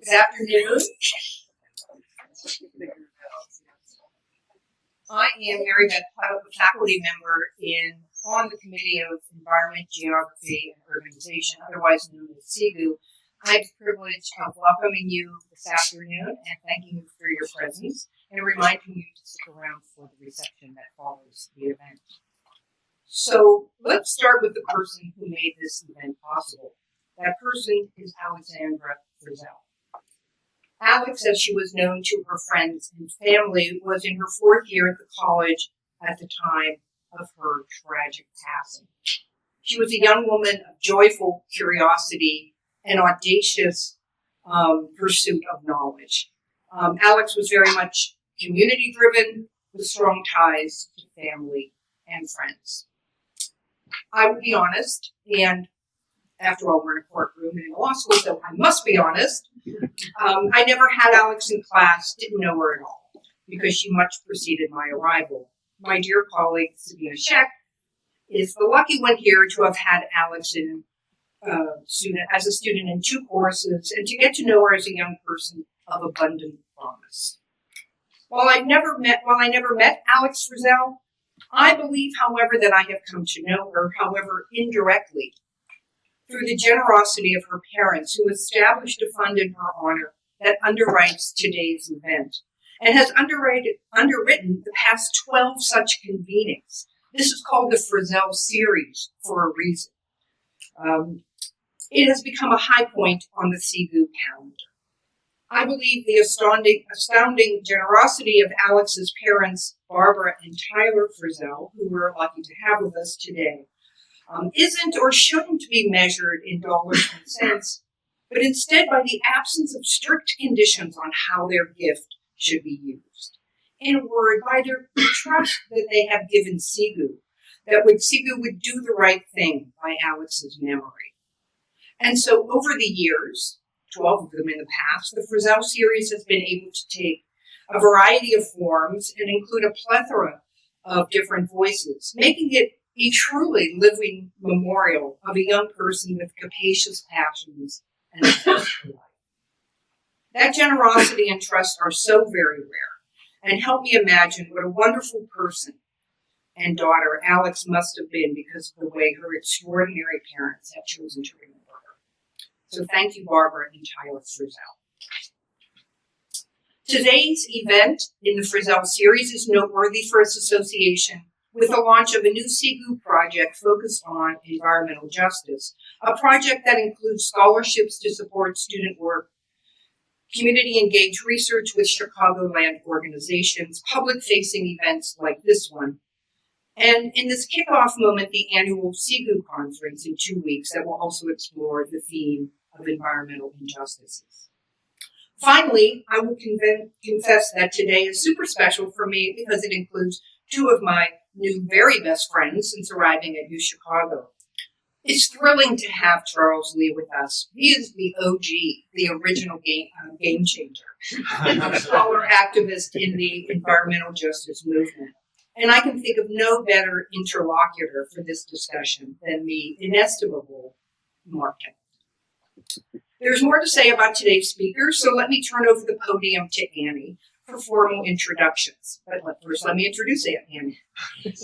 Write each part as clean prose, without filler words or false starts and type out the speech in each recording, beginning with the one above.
Good afternoon. I am Mary Beth Pilot, a faculty member on the Committee of Environment, Geography, and Urbanization, otherwise known as CEGU. I have the privilege of welcoming you this afternoon and thanking you for your presence and reminding you to stick around for the reception that follows the event. So let's start with the person who made this event possible. That person is Alexandra Frizzell. Alex, as she was known to her friends and family, was in her fourth year at the college at the time of her tragic passing. She was a young woman of joyful curiosity and audacious pursuit of knowledge. Alex was very much community-driven with strong ties to family and friends. I will be honest, and after all, we're in a courtroom and in a law school, so I must be honest. I never had Alex in class, didn't know her at all, because she much preceded my arrival. My dear colleague, Sabina Sheck, is the lucky one here to have had Alex as a student in 2 courses, and to get to know her as a young person of abundant promise. While I never met Alex Frizzell, I believe, however, that I have come to know her, however indirectly, through the generosity of her parents, who established a fund in her honor that underwrites today's event and has underwritten the past 12 such convenings. This is called the Frizzell series for a reason. It has become a high point on the CEGU calendar. I believe the astounding generosity of Alex's parents, Barbara and Tyler Frizzell, who we're lucky to have with us today, isn't or shouldn't be measured in dollars and cents, but instead by the absence of strict conditions on how their gift should be used. In a word, by their trust that they have given CEGU, that CEGU would do the right thing by Alex's memory. And so over the years, 12 of them in the past, the Frizzell series has been able to take a variety of forms and include a plethora of different voices, making it a truly living memorial of a young person with capacious passions and a thirst for life. That generosity and trust are so very rare, and help me imagine what a wonderful person and daughter Alex must have been because of the way her extraordinary parents have chosen to remember her. So thank you, Barbara and Tyler Frizzell. Today's event in the Frizzell series is noteworthy for its association with the launch of a new CEGU project focused on environmental justice, a project that includes scholarships to support student work, community-engaged research with Chicagoland organizations, public-facing events like this one, and in this kickoff moment, the annual CEGU conference in 2 weeks that will also explore the theme of environmental injustices. Finally, I will confess that today is super special for me because it includes 2 of my new very best friends since arriving at UChicago. It's thrilling to have Charles Lee with us. He is the OG, the original game changer, a scholar activist in the environmental justice movement. And I can think of no better interlocutor for this discussion than the inestimable Mark Templeton. There's more to say about today's speakers, so let me turn over the podium to Annie for formal introductions. But first, let me introduce Annie.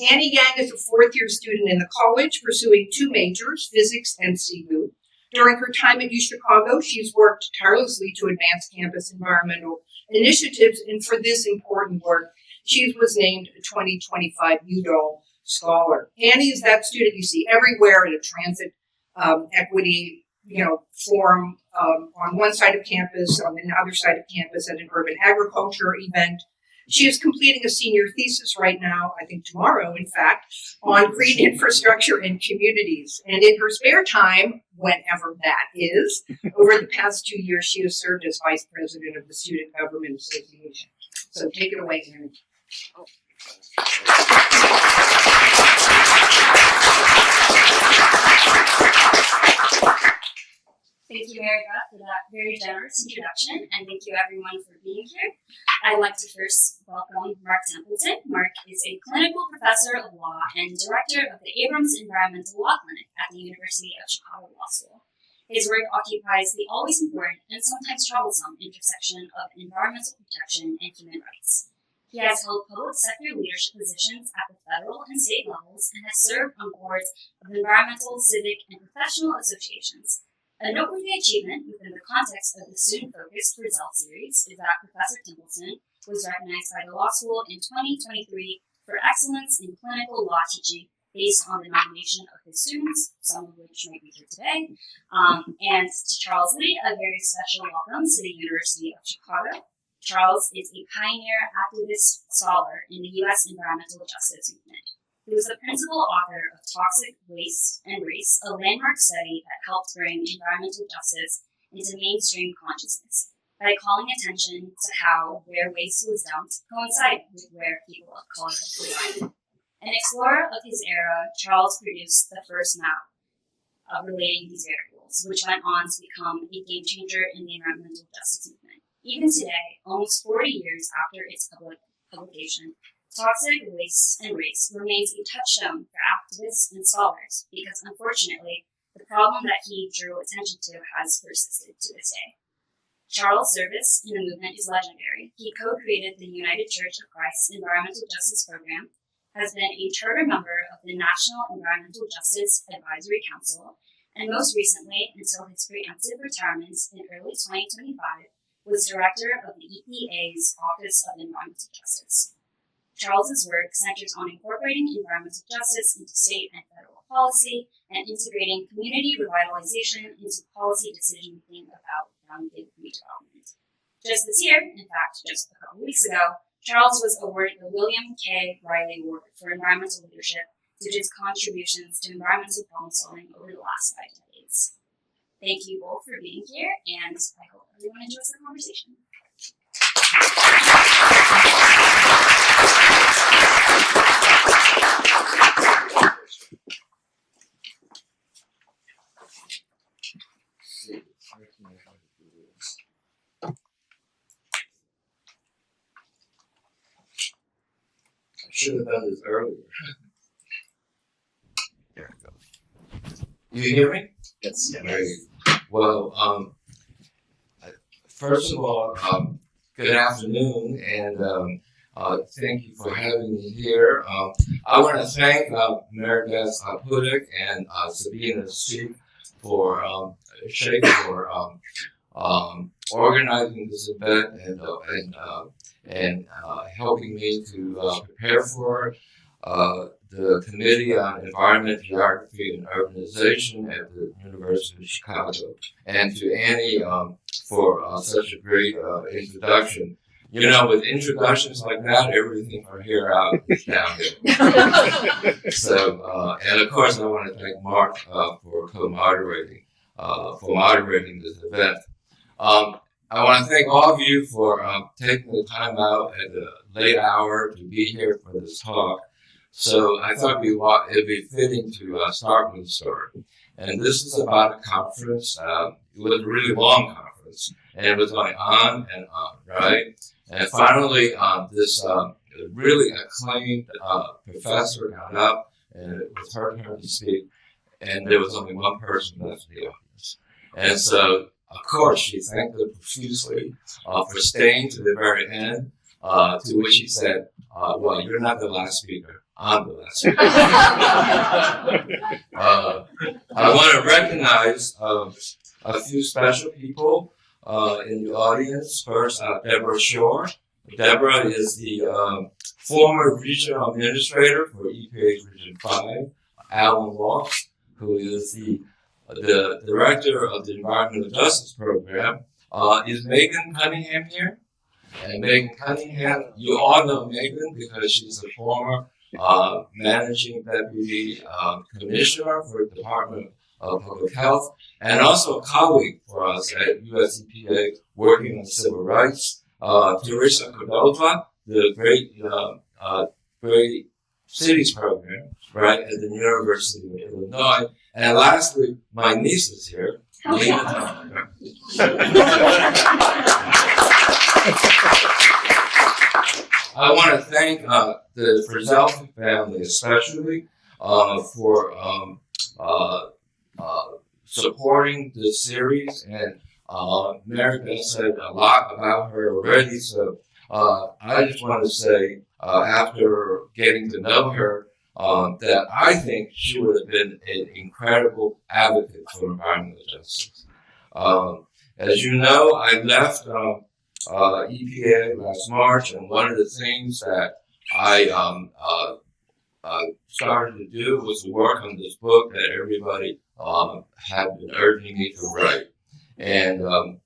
Annie Yang is a 4th-year student in the college, pursuing 2 majors, physics and CEGU. During her time at UChicago, she's worked tirelessly to advance campus environmental initiatives, and for this important work, she was named a 2025 Udall Scholar. Annie is that student you see everywhere at a transit equity forum on one side of campus, on the other side of campus at an urban agriculture event. She is completing a senior thesis right now, I think tomorrow, in fact, on green infrastructure and communities. And in her spare time, whenever that is, over the past 2 years, she has served as vice president of the Student Government Association. So take it away, Annie. Thank you, Mary Beth, for that very generous introduction, and thank you everyone for being here. I'd like to first welcome Mark Templeton. Mark is a clinical professor of law and director of the Abrams Environmental Law Clinic at the University of Chicago Law School. His work occupies the always important and sometimes troublesome intersection of environmental protection and human rights. He has held public sector leadership positions at the federal and state levels and has served on boards of environmental, civic, and professional associations. A noteworthy achievement within the context of the student-focused Frizzell series is that Professor Templeton was recognized by the law school in 2023 for excellence in clinical law teaching based on the nomination of his students, some of which might be here today. And to Charles Lee, a very special welcome to the University of Chicago. Charles is a pioneer, activist, scholar in the U.S. environmental justice movement. He was the principal author of Toxic Waste and Race, a landmark study that helped bring environmental justice into mainstream consciousness by calling attention to how where waste was dumped coincided with where people of color resided. An explorer of his era, Charles produced the first map relating these variables, which went on to become a game changer in the environmental justice movement. Even today, almost 40 years after its publication, Toxic Waste and Race remains a touchstone for activists and scholars because, unfortunately, the problem that he drew attention to has persisted to this day. Charles' service in the movement is legendary. He co-created the United Church of Christ Environmental Justice Program, has been a charter member of the National Environmental Justice Advisory Council, and most recently, until his preemptive retirement in early 2025, was director of the EPA's Office of Environmental Justice. Charles's work centers on incorporating environmental justice into state and federal policy and integrating community revitalization into policy decision-making about brownfield redevelopment. Just this year, in fact, just a couple weeks ago, Charles was awarded the William K. Riley Award for Environmental Leadership due to his contributions to environmental problem solving over the last 5 decades. Thank you both for being here, and I hope everyone enjoys the conversation. I should have done this earlier. There it goes. You hear me? Yes. Great. Well, first of all, good afternoon, and thank you for having me here. I want to thank Meredith Pudick and Sabina Street for organizing this event and helping me to prepare for it. The Committee on Environment, Geography, and Urbanization at the University of Chicago, and to Annie for such a great introduction. You know, with introductions like that, everything from here out is downhill. So, and of course, I want to thank Mark for co-moderating, for moderating this event. I want to thank all of you for taking the time out at a late hour to be here for this talk. So I thought it'd be fitting to start with a story. And this is about a conference. It was a really long conference, and it was going on and on, right? And finally, this really acclaimed professor got up, and it was her turn to speak, and there was only one person left in the audience. And so, of course, she thanked her profusely for staying to the very end, to which she said, well, you're not the last speaker. I'm the last speaker. I want to recognize a few special people in the audience. First, Deborah Shore. Deborah is the former regional administrator for EPA's Region 5. Alan Walsh, who is the director of the Environmental Justice Program. Is Megan Cunningham here? And Megan Cunningham, you all know Megan because she's a former managing deputy commissioner for the Department of Public Health, and also a colleague for us at US EPA working on civil rights. Teresa Cordova, the great cities program, right, at the University of Illinois. And lastly, my niece is here. I want to thank the Frizzell family especially for supporting this series, and Mary Beth said a lot about her already, so I just want to say, after getting to know her, that I think she would have been an incredible advocate for environmental justice. As you know, I left EPA last March, and one of the things that I started to do was to work on this book that everybody had been urging me to write. And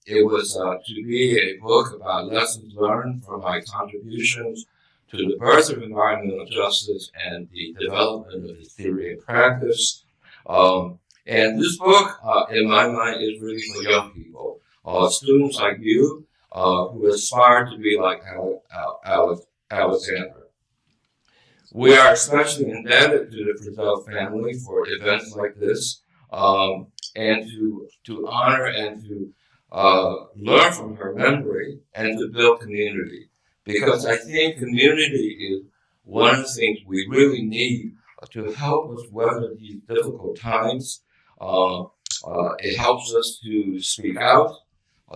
it was to be a book about lessons learned from my contributions to the birth of environmental justice and the development of its theory and practice. And this book, in my mind, is really for young people, students like you who aspire to be like Alexandra. We are especially indebted to the Frizzell family for events like this, and to honor and to learn from her memory and to build community. Because I think community is one of the things we really need to help us weather these difficult times. It helps us to speak out,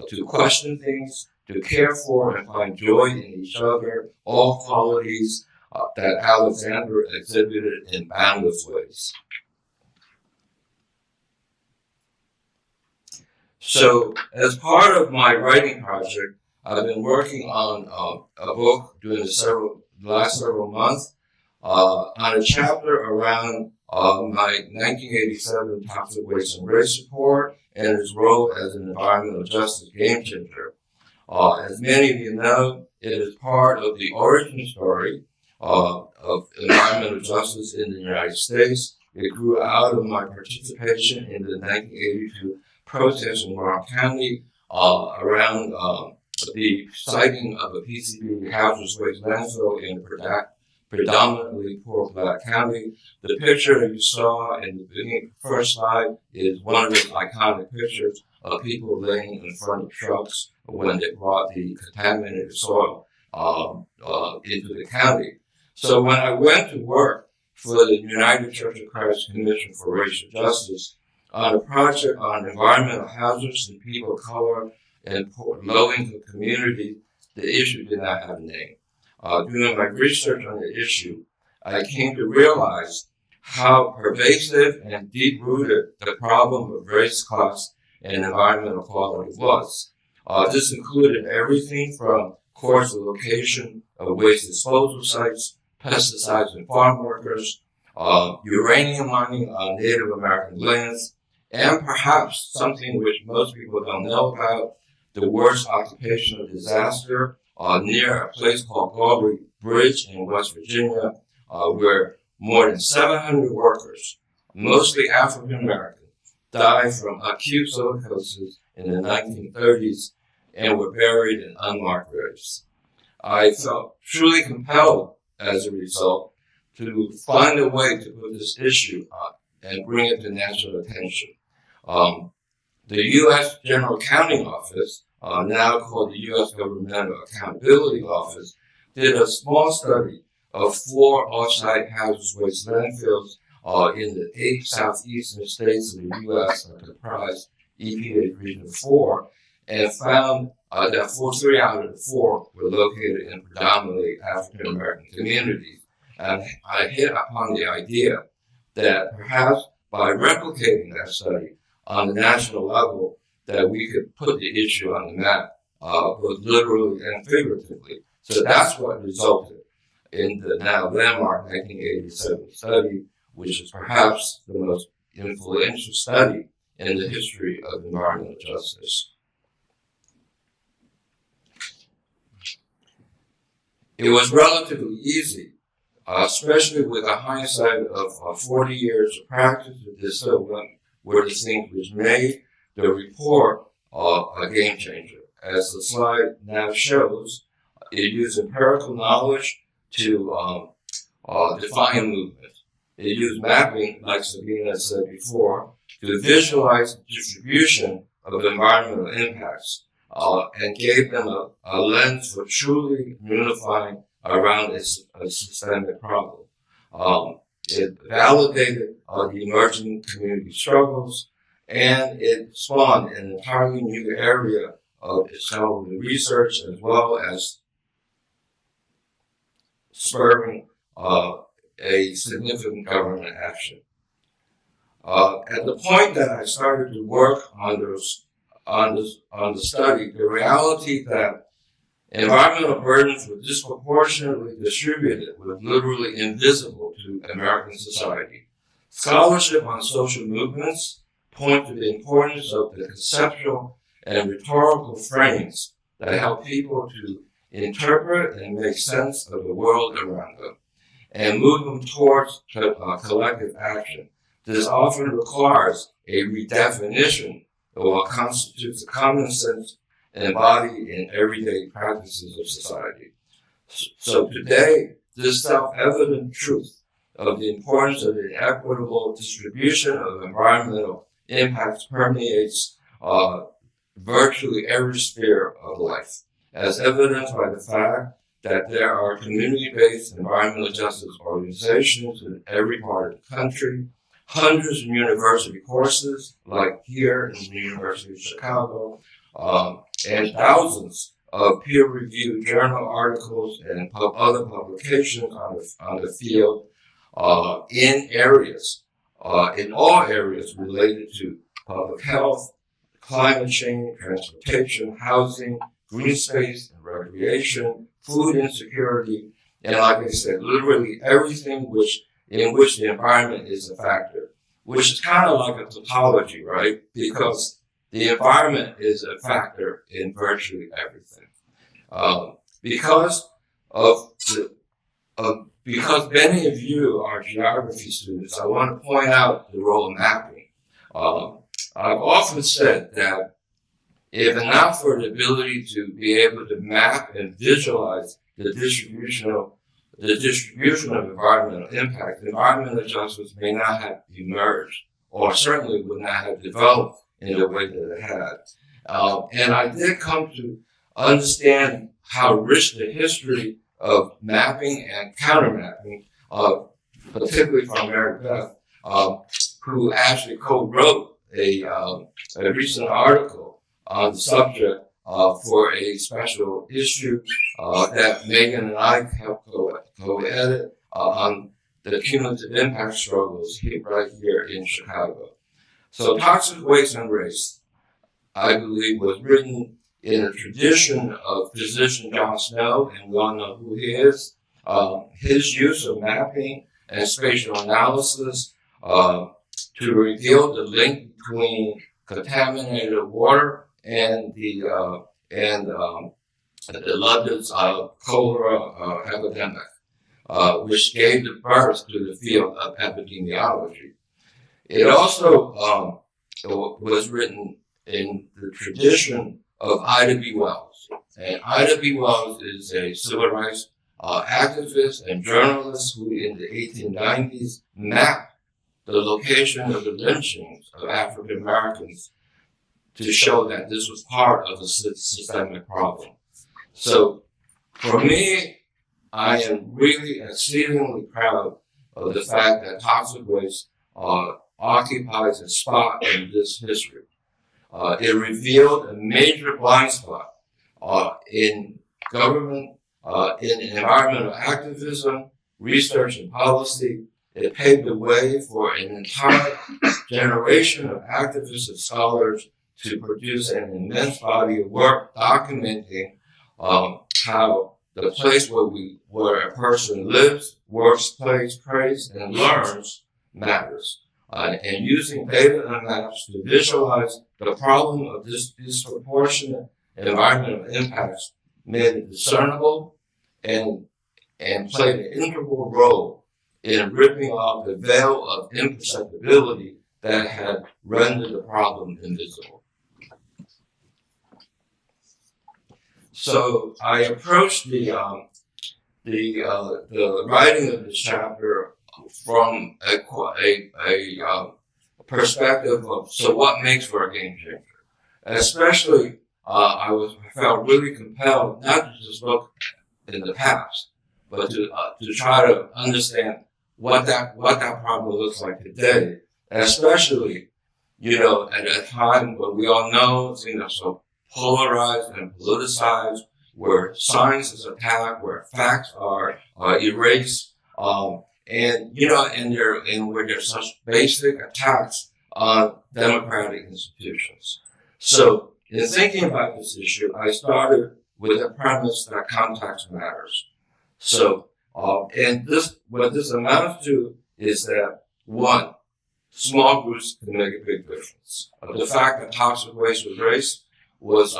to question things, to care for and find joy in each other, all qualities that Alexander exhibited in boundless ways. So, as part of my writing project, I've been working on a book during the last several months on a chapter around my 1987 Toxic Waste and Race report and its role as an environmental justice game changer. As many of you know, it is part of the origin story of environmental justice in the United States. It grew out of my participation in the 1982 protests in Rock County around the siting of a PCB hazardous waste landfill in predominantly poor Black County. The picture that you saw in the beginning, first slide is one of the iconic pictures of people laying in front of trucks when they brought the contaminated soil into the county. So when I went to work for the United Church of Christ Commission for Racial Justice on a project on environmental hazards and people of color in low-income communities, the issue did not have a name. Doing my research on the issue, I came to realize how pervasive and deep-rooted the problem of race, class, and environmental quality was. This included everything from coarse location of waste disposal sites, pesticides and farm workers, uranium mining on Native American lands, and perhaps something which most people don't know about, the worst occupational disaster near a place called Galway Bridge in West Virginia, where more than 700 workers, mostly African American, died from acute silicosis in the 1930s and were buried in unmarked graves. I felt truly compelled as a result to find a way to put this issue up and bring it to national attention. The U.S. General Accounting Office, now called the U.S. Governmental Accountability Office, did a small study of 4 off-site hazardous waste landfills in the 8 southeastern states of the U.S. that comprise EPA's Region 4, and found that 3 out of the 4 were located in predominantly African American communities. And I hit upon the idea that perhaps by replicating that study on the national level, that we could put the issue on the map, both literally and figuratively. So that's what resulted in the now landmark 1987 study, which is perhaps the most influential study in the history of environmental justice. It was relatively easy, especially with a hindsight of 40 years of practice, to distill what were the things which made the report a game changer. As the slide now shows, it used empirical knowledge to define movement. It used mapping, like Sabina said before, to visualize the distribution of environmental impacts, and gave them a lens for truly unifying around a systemic problem. It validated the emerging community struggles and it spawned an entirely new area of scholarly research as well as spurring a significant government action. At the point that I started to work on the study, the reality that environmental burdens were disproportionately distributed was literally invisible to American society. Scholarship on social movements point to the importance of the conceptual and rhetorical frames that help people to interpret and make sense of the world around them and move them towards collective action. This often requires a redefinition of what constitutes a common sense embodied in everyday practices of society. So today, this self-evident truth of the importance of the equitable distribution of environmental impacts permeates virtually every sphere of life, as evidenced by the fact that there are community-based environmental justice organizations in every part of the country, hundreds of university courses, like here in the University of Chicago, and thousands of peer-reviewed journal articles and other publications on the field in all areas related to public health, climate change, transportation, housing, green space and recreation, food insecurity, and like I said, literally everything in which the environment is a factor, which is kind of like a tautology, right? Because the environment is a factor in virtually everything. Because many of you are geography students, I want to point out the role of mapping. I've often said that if not for the ability to be able to map and visualize the distribution of environmental impact, environmental justice may not have emerged, or certainly would not have developed in the way that it had. And I did come to understand how rich the history of mapping and countermapping, particularly from Mary Beth, who actually co-wrote a recent article on the subject for a special issue that Megan and I helped co-edit on the cumulative impact struggles right here in Chicago. So Toxic Waste and Race, I believe, was written in a tradition of physician John Snow, and we all know who he is. His use of mapping and spatial analysis to reveal the link between contaminated water and the London's cholera epidemic, which gave the birth to the field of epidemiology. It also was written in the tradition of Ida B. Wells. And Ida B. Wells is a civil rights activist and journalist who in the 1890s mapped the location of the lynchings of African Americans to show that this was part of a systemic problem. So for me, I am really exceedingly proud of the fact that toxic waste occupies a spot in this history. It revealed a major blind spot in government, in environmental activism, research and policy. It paved the way for an entire generation of activists and scholars to produce an immense body of work documenting how the place where a person lives, works, plays, prays, and learns matters. And using data and maps to visualize the problem of this disproportionate environmental impacts made it discernible and played an integral role in ripping off the veil of imperceptibility that had rendered the problem invisible. So I approached the writing of this chapter from a perspective of, so what makes for a game changer? And especially, I felt really compelled not to just look in the past, but to try to understand what that problem looks like today, and especially at a time when we all know things are so polarized and politicized, where science is attacked, where facts are erased, and where there's such basic attacks on democratic institutions. So, in thinking about this issue, I started with the premise that context matters. So, what this amounts to is that, one, small groups can make a big difference. The fact that toxic waste was raised was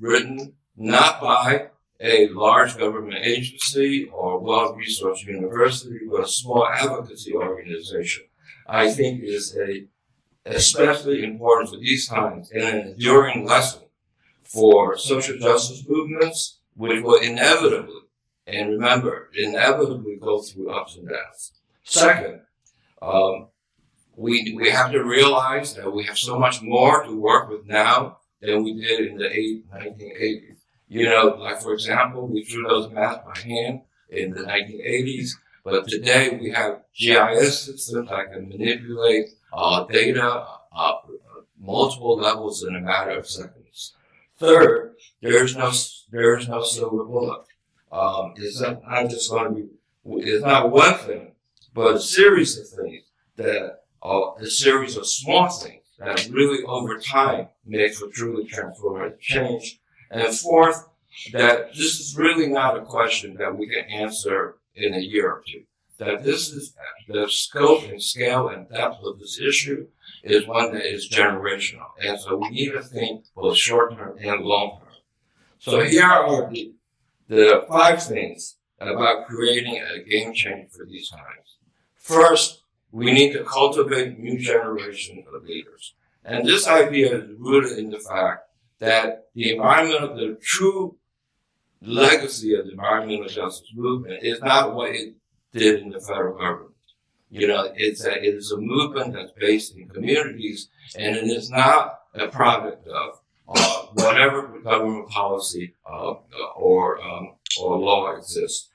written not by a large government agency or well-resourced university, but a small advocacy organization. I think is especially important for these times and an enduring lesson for social justice movements, which will inevitably go through ups and downs. Second, we have to realize that we have so much more to work with now than we did in the 1980s. Like for example, we drew those maps by hand in the 1980s, but today we have GIS systems that can manipulate data multiple levels in a matter of seconds. Third, there is no silver bullet. It's not one thing, but a series of things a series of small things that really over time make for truly transformative change. And fourth, that this is really not a question that we can answer in a year or two. That this is the scope and scale and depth of this issue is one that is generational. And so we need to think both short term and long term. So here are the 5 things about creating a game changer for these times. First, we need to cultivate new generation of leaders. And this idea is rooted in the fact that the true legacy of the environmental justice movement is not what it did in the federal government. It is a movement that's based in communities, and it is not a product of whatever government policy or law exists.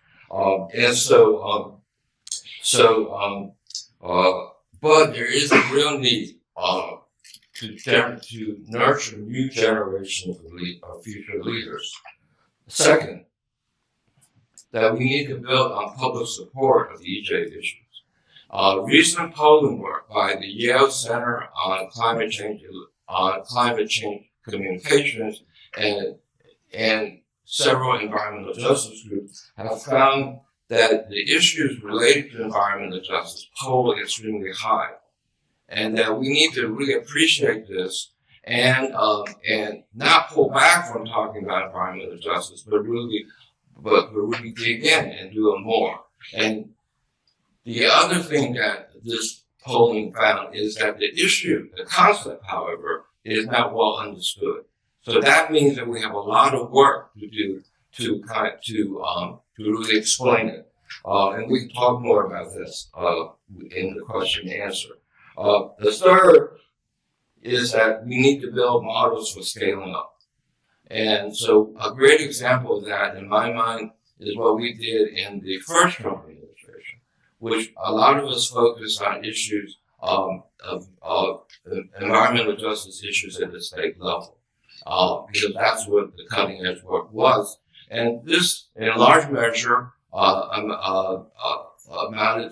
But there is a real need to nurture new generations of future leaders. Second, that we need to build on public support of EJ issues. Recent polling work by the Yale Center on Climate Change Communications and several environmental justice groups have found that the issues related to environmental justice poll extremely high, and that we need to really appreciate this and not pull back from talking about environmental justice, but really dig in and do it more. And the other thing that this polling found is that the concept, however, is not well understood. So that means that we have a lot of work to do to really explain it. And we can talk more about this in the question and answer. The third is that we need to build models for scaling up. And so a great example of that, in my mind, is what we did in the first Trump administration, which a lot of us focused on issues of environmental justice issues at the state level, because that's what the cutting edge work was. And this, in large measure, amounted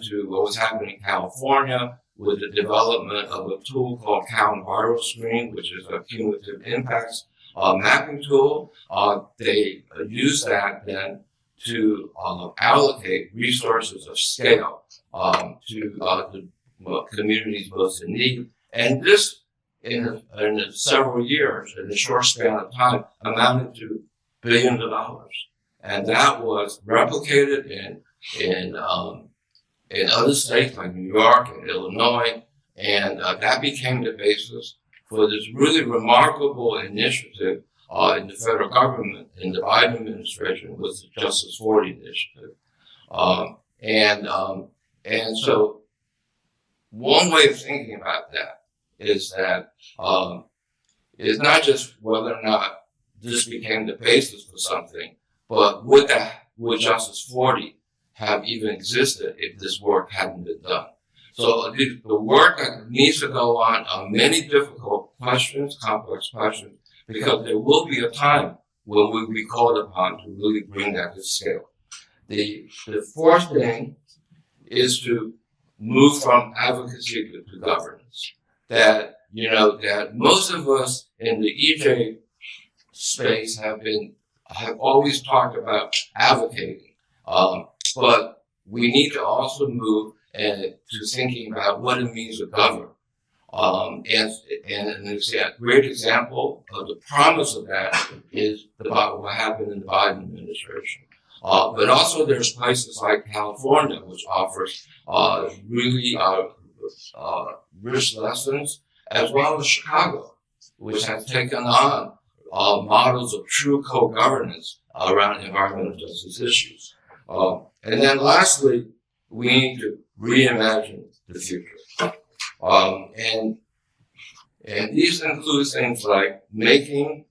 to what was happening in California with the development of a tool called CalEnviroScreen, which is a cumulative impacts mapping tool. They used that then to allocate resources of scale to the communities most in need. And this, in several years, in a short span of time, amounted to billions of dollars. And that was replicated in other states like New York and Illinois, and that became the basis for this really remarkable initiative in the federal government, in the Biden administration, was the Justice 40 initiative. And so one way of thinking about that is that it's not just whether or not this became the basis for something, but would Justice 40 have even existed if this work hadn't been done? So the work that needs to go on many difficult questions, complex questions, because there will be a time when we'll be called upon to really bring that to scale. The fourth thing is to move from advocacy to governance. That most of us in the EJ space have always talked about advocating, but we need to also move to thinking about what it means to govern. And a great example of the promise of that is about what happened in the Biden administration. But also there's places like California, which offers really rich lessons, as well as Chicago, which has taken on models of true co-governance around environmental justice issues. And then lastly, we need to reimagine the future. And these include things like making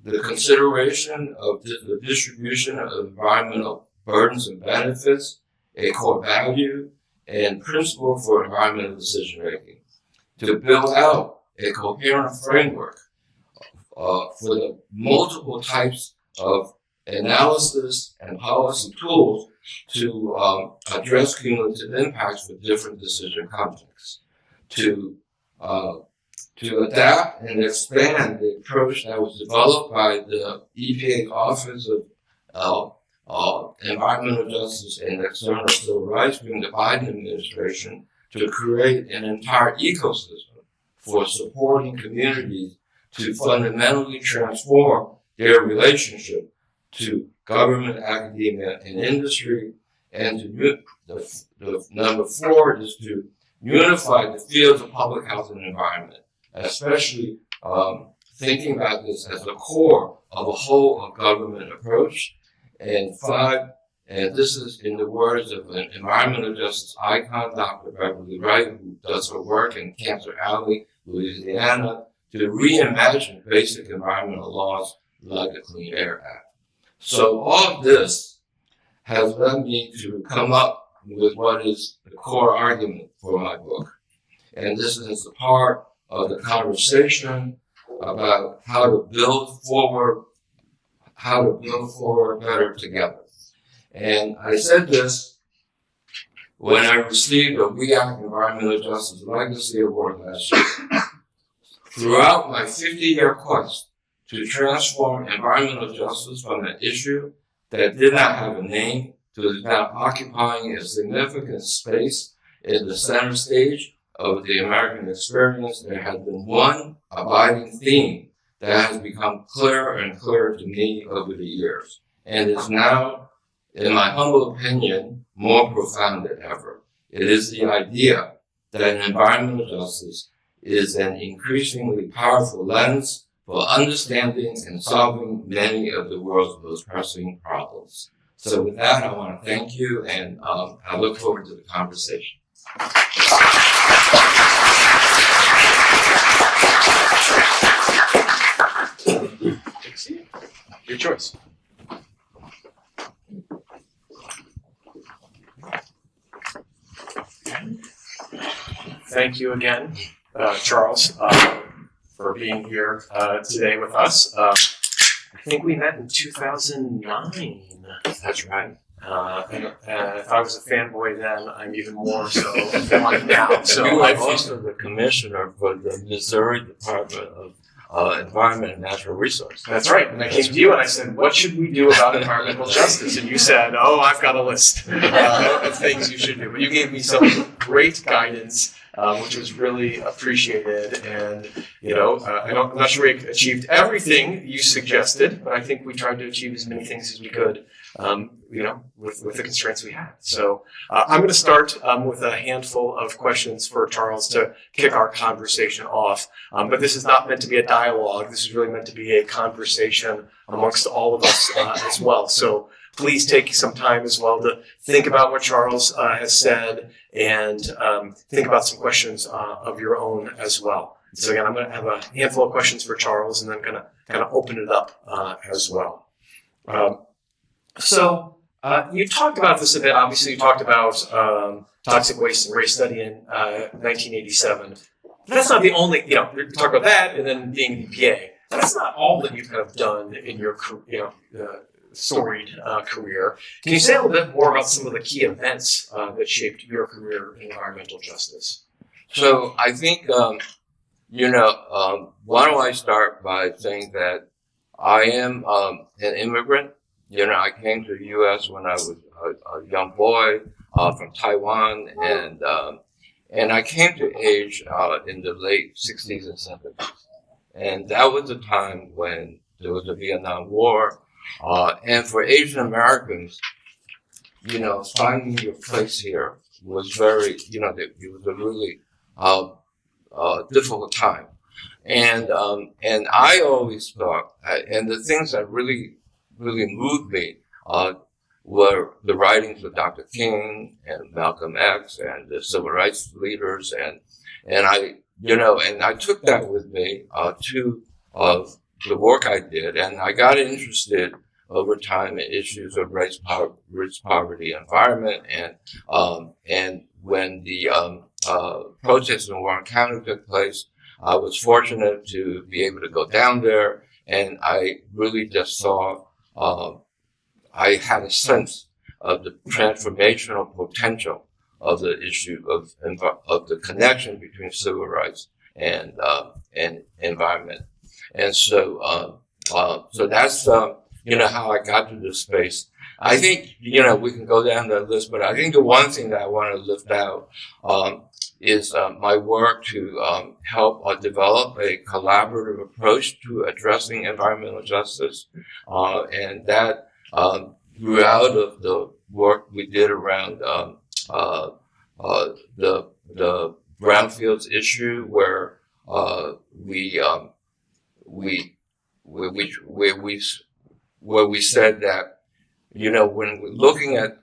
the consideration of the distribution of environmental burdens and benefits a core value and principle for environmental decision making, to build out a coherent framework for the multiple types of analysis and policy tools to address cumulative impacts for different decision contexts, to adapt and expand the approach that was developed by the EPA Office of Environmental Justice and External Civil Rights during the Biden administration to create an entire ecosystem for supporting communities to fundamentally transform their relationship to government, academia, and industry. And the number 4 is to unify the fields of public health and environment, especially thinking about this as the core of a whole of government approach. And 5, and this is in the words of an environmental justice icon, Dr. Beverly Wright, who does her work in Cancer Alley, Louisiana, to reimagine basic environmental laws like the Clean Air Act. So all of this has led me to come up with what is the core argument for my book. And this is a part of the conversation about how to build forward better together. And I said this when I received a WEAC Environmental Justice Legacy Award last year. Throughout my 50-year quest to transform environmental justice from an issue that did not have a name to now occupying a significant space in the center stage of the American experience, there has been one abiding theme that has become clearer and clearer to me over the years, and is now, in my humble opinion, more profound than ever. It is the idea that environmental justice is an increasingly powerful lens for understanding and solving many of the world's most pressing problems. So with that, I want to thank you, and I look forward to the conversation. Your choice. Thank you again, Charles, for being here today with us. I think we met in 2009. That's right. And if I was a fanboy then, I'm even more so a fan now. So you were also the commissioner for the Missouri Department of Environment and Natural Resources. That's right. And I came to you and I said, what should we do about environmental justice? And you said, oh, I've got a list of things you should do. But you gave me some great guidance, which was really appreciated. And, I'm not sure we achieved everything you suggested, but I think we tried to achieve as many things as we could, with the constraints we had. So I'm going to start with a handful of questions for Charles to kick our conversation off. But this is not meant to be a dialogue. This is really meant to be a conversation amongst all of us as well. So please take some time as well to think about what Charles has said and think about some questions of your own as well. So again, I'm going to have a handful of questions for Charles and then going to kind of open it up as well. So You talked about this a bit. Obviously, you talked about toxic waste and race study in 1987. But that's not the only, you talk about that and then being EPA. That's not all that you've kind of done in your, storied career. Can you say a little bit more about some of the key events that shaped your career in environmental justice? So I think, why don't I start by saying that I am an immigrant. I came to the U.S. when I was a young boy from Taiwan, and I came to age in the late 60s and 70s. And that was a time when there was the Vietnam War. And for Asian Americans, finding your place here was very, it was a really difficult time. And I always thought, and the things that really moved me were the writings of Dr. King and Malcolm X and the civil rights leaders, and I took that with me to the work I did, and I got interested over time in issues of race, poverty, environment, and when the protests in Warren County took place, I was fortunate to be able to go down there, and I really just saw. I had a sense of the transformational potential of the issue of the connection between civil rights and environment, and so that's how I got to this space. I think we can go down that list, but I think the one thing that I want to lift out is my work to help develop a collaborative approach to addressing environmental justice, and that grew out of the work we did around the brownfields issue, where we said that when we're looking at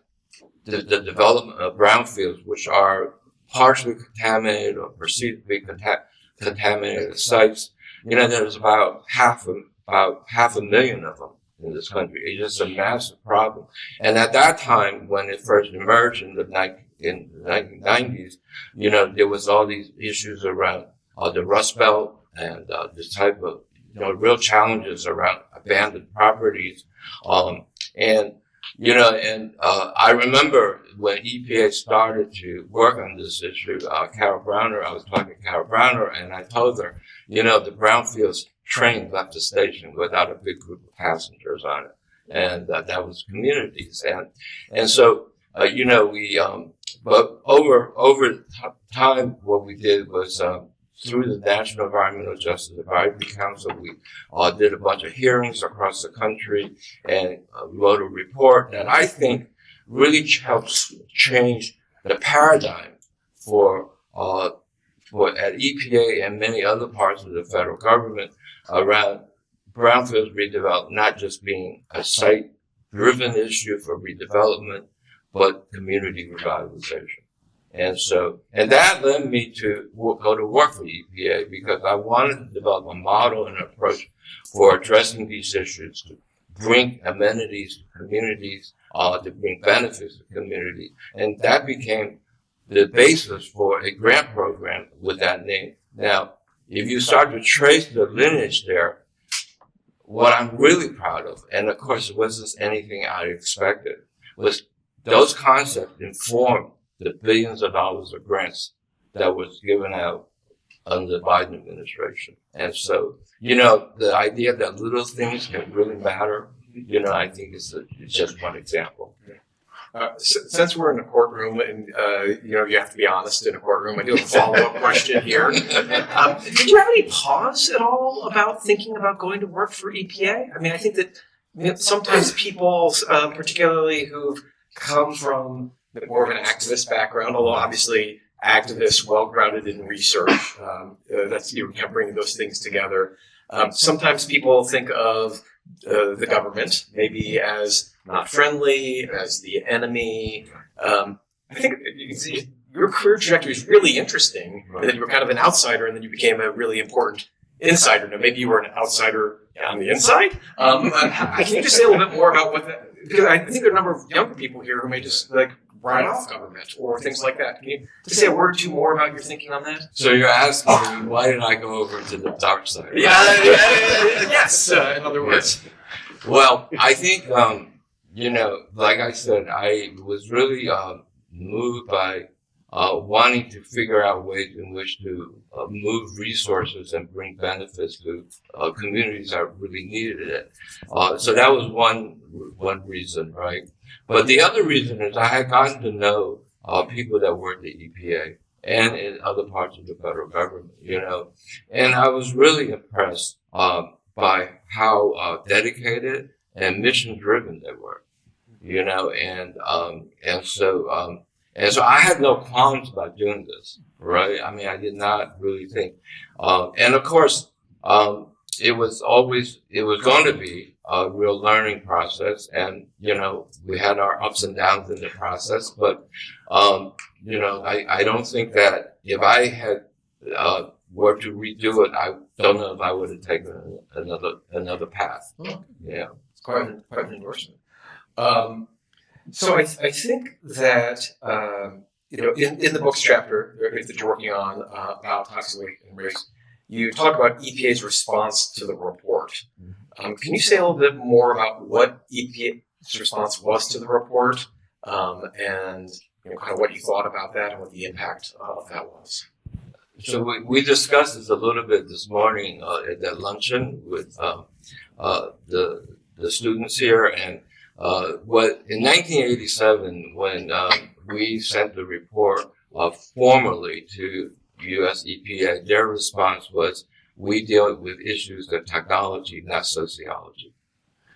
the development of brownfields, which are partially contaminated or perceived to be contaminated sites, there's about half a million of them in this country. It's just a massive problem. And at that time, when it first emerged in the 1990s, there was all these issues around the Rust Belt and this type of real challenges around abandoned properties. I remember when EPA started to work on this issue, Carol Browner, I was talking to Carol Browner, and I told her, the brownfields train left the station without a big group of passengers on it. And that was communities. And so, but over time, what we did was, through the National Environmental Justice Advisory Council, we did a bunch of hearings across the country and wrote a report that I think really helps change the paradigm for at EPA and many other parts of the federal government around brownfields redevelopment, not just being a site-driven issue for redevelopment, but community revitalization. And that led me to go to work for EPA, because I wanted to develop a model and approach for addressing these issues, to bring amenities to communities, to bring benefits to communities. And that became the basis for a grant program with that name. Now, if you start to trace the lineage there, what I'm really proud of, and of course it wasn't anything I expected, was those concepts informed the billions of dollars of grants that was given out under the Biden administration. And so, the idea that little things can really matter, I think it's just one example. Since we're in a courtroom and, you have to be honest in a courtroom, I do have a follow-up question here. Did you have any pause at all about thinking about going to work for EPA? I mean, I think that sometimes people, particularly who've come from more of an activist background, although obviously activists well-grounded in research, that's bringing those things together. Sometimes people think of the government maybe as not friendly, as the enemy. I think your career trajectory is really interesting, and then you were kind of an outsider, and then you became a really important insider. Now, maybe you were an outsider on the inside. Can you just say a little bit more about what that? Because I think there are a number of younger people here who may just like write off government or things like that. Can you just say a word or two more about your thinking on that? So you're asking me, why did I go over to the dark side? Yes. In other words. Well, I think, like I said, I was really moved by wanting to figure out ways in which to move resources and bring benefits to communities that really needed it. So that was one reason, right? But the other reason is I had gotten to know people that work at the EPA and in other parts of the federal government, and I was really impressed by how dedicated and mission-driven they were, and so I had no qualms about doing this, right? I mean, I did not really think, and of course, it was going to be a real learning process, and we had our ups and downs in the process, but I don't think that if I had were to redo it, I don't know if I would have taken another path. Oh, Yeah, it's quite an endorsement. So I think that in the book's chapter that you're working on about toxic waste and race, you talk about EPA's response to the report. Can you say a little bit more about what EPA's response was to the report, and kind of what you thought about that and what the impact of that was? So we discussed this a little bit this morning at that luncheon with the students here, and in 1987, when we sent the report formally to U.S. EPA, their response was, we deal with issues of technology, not sociology.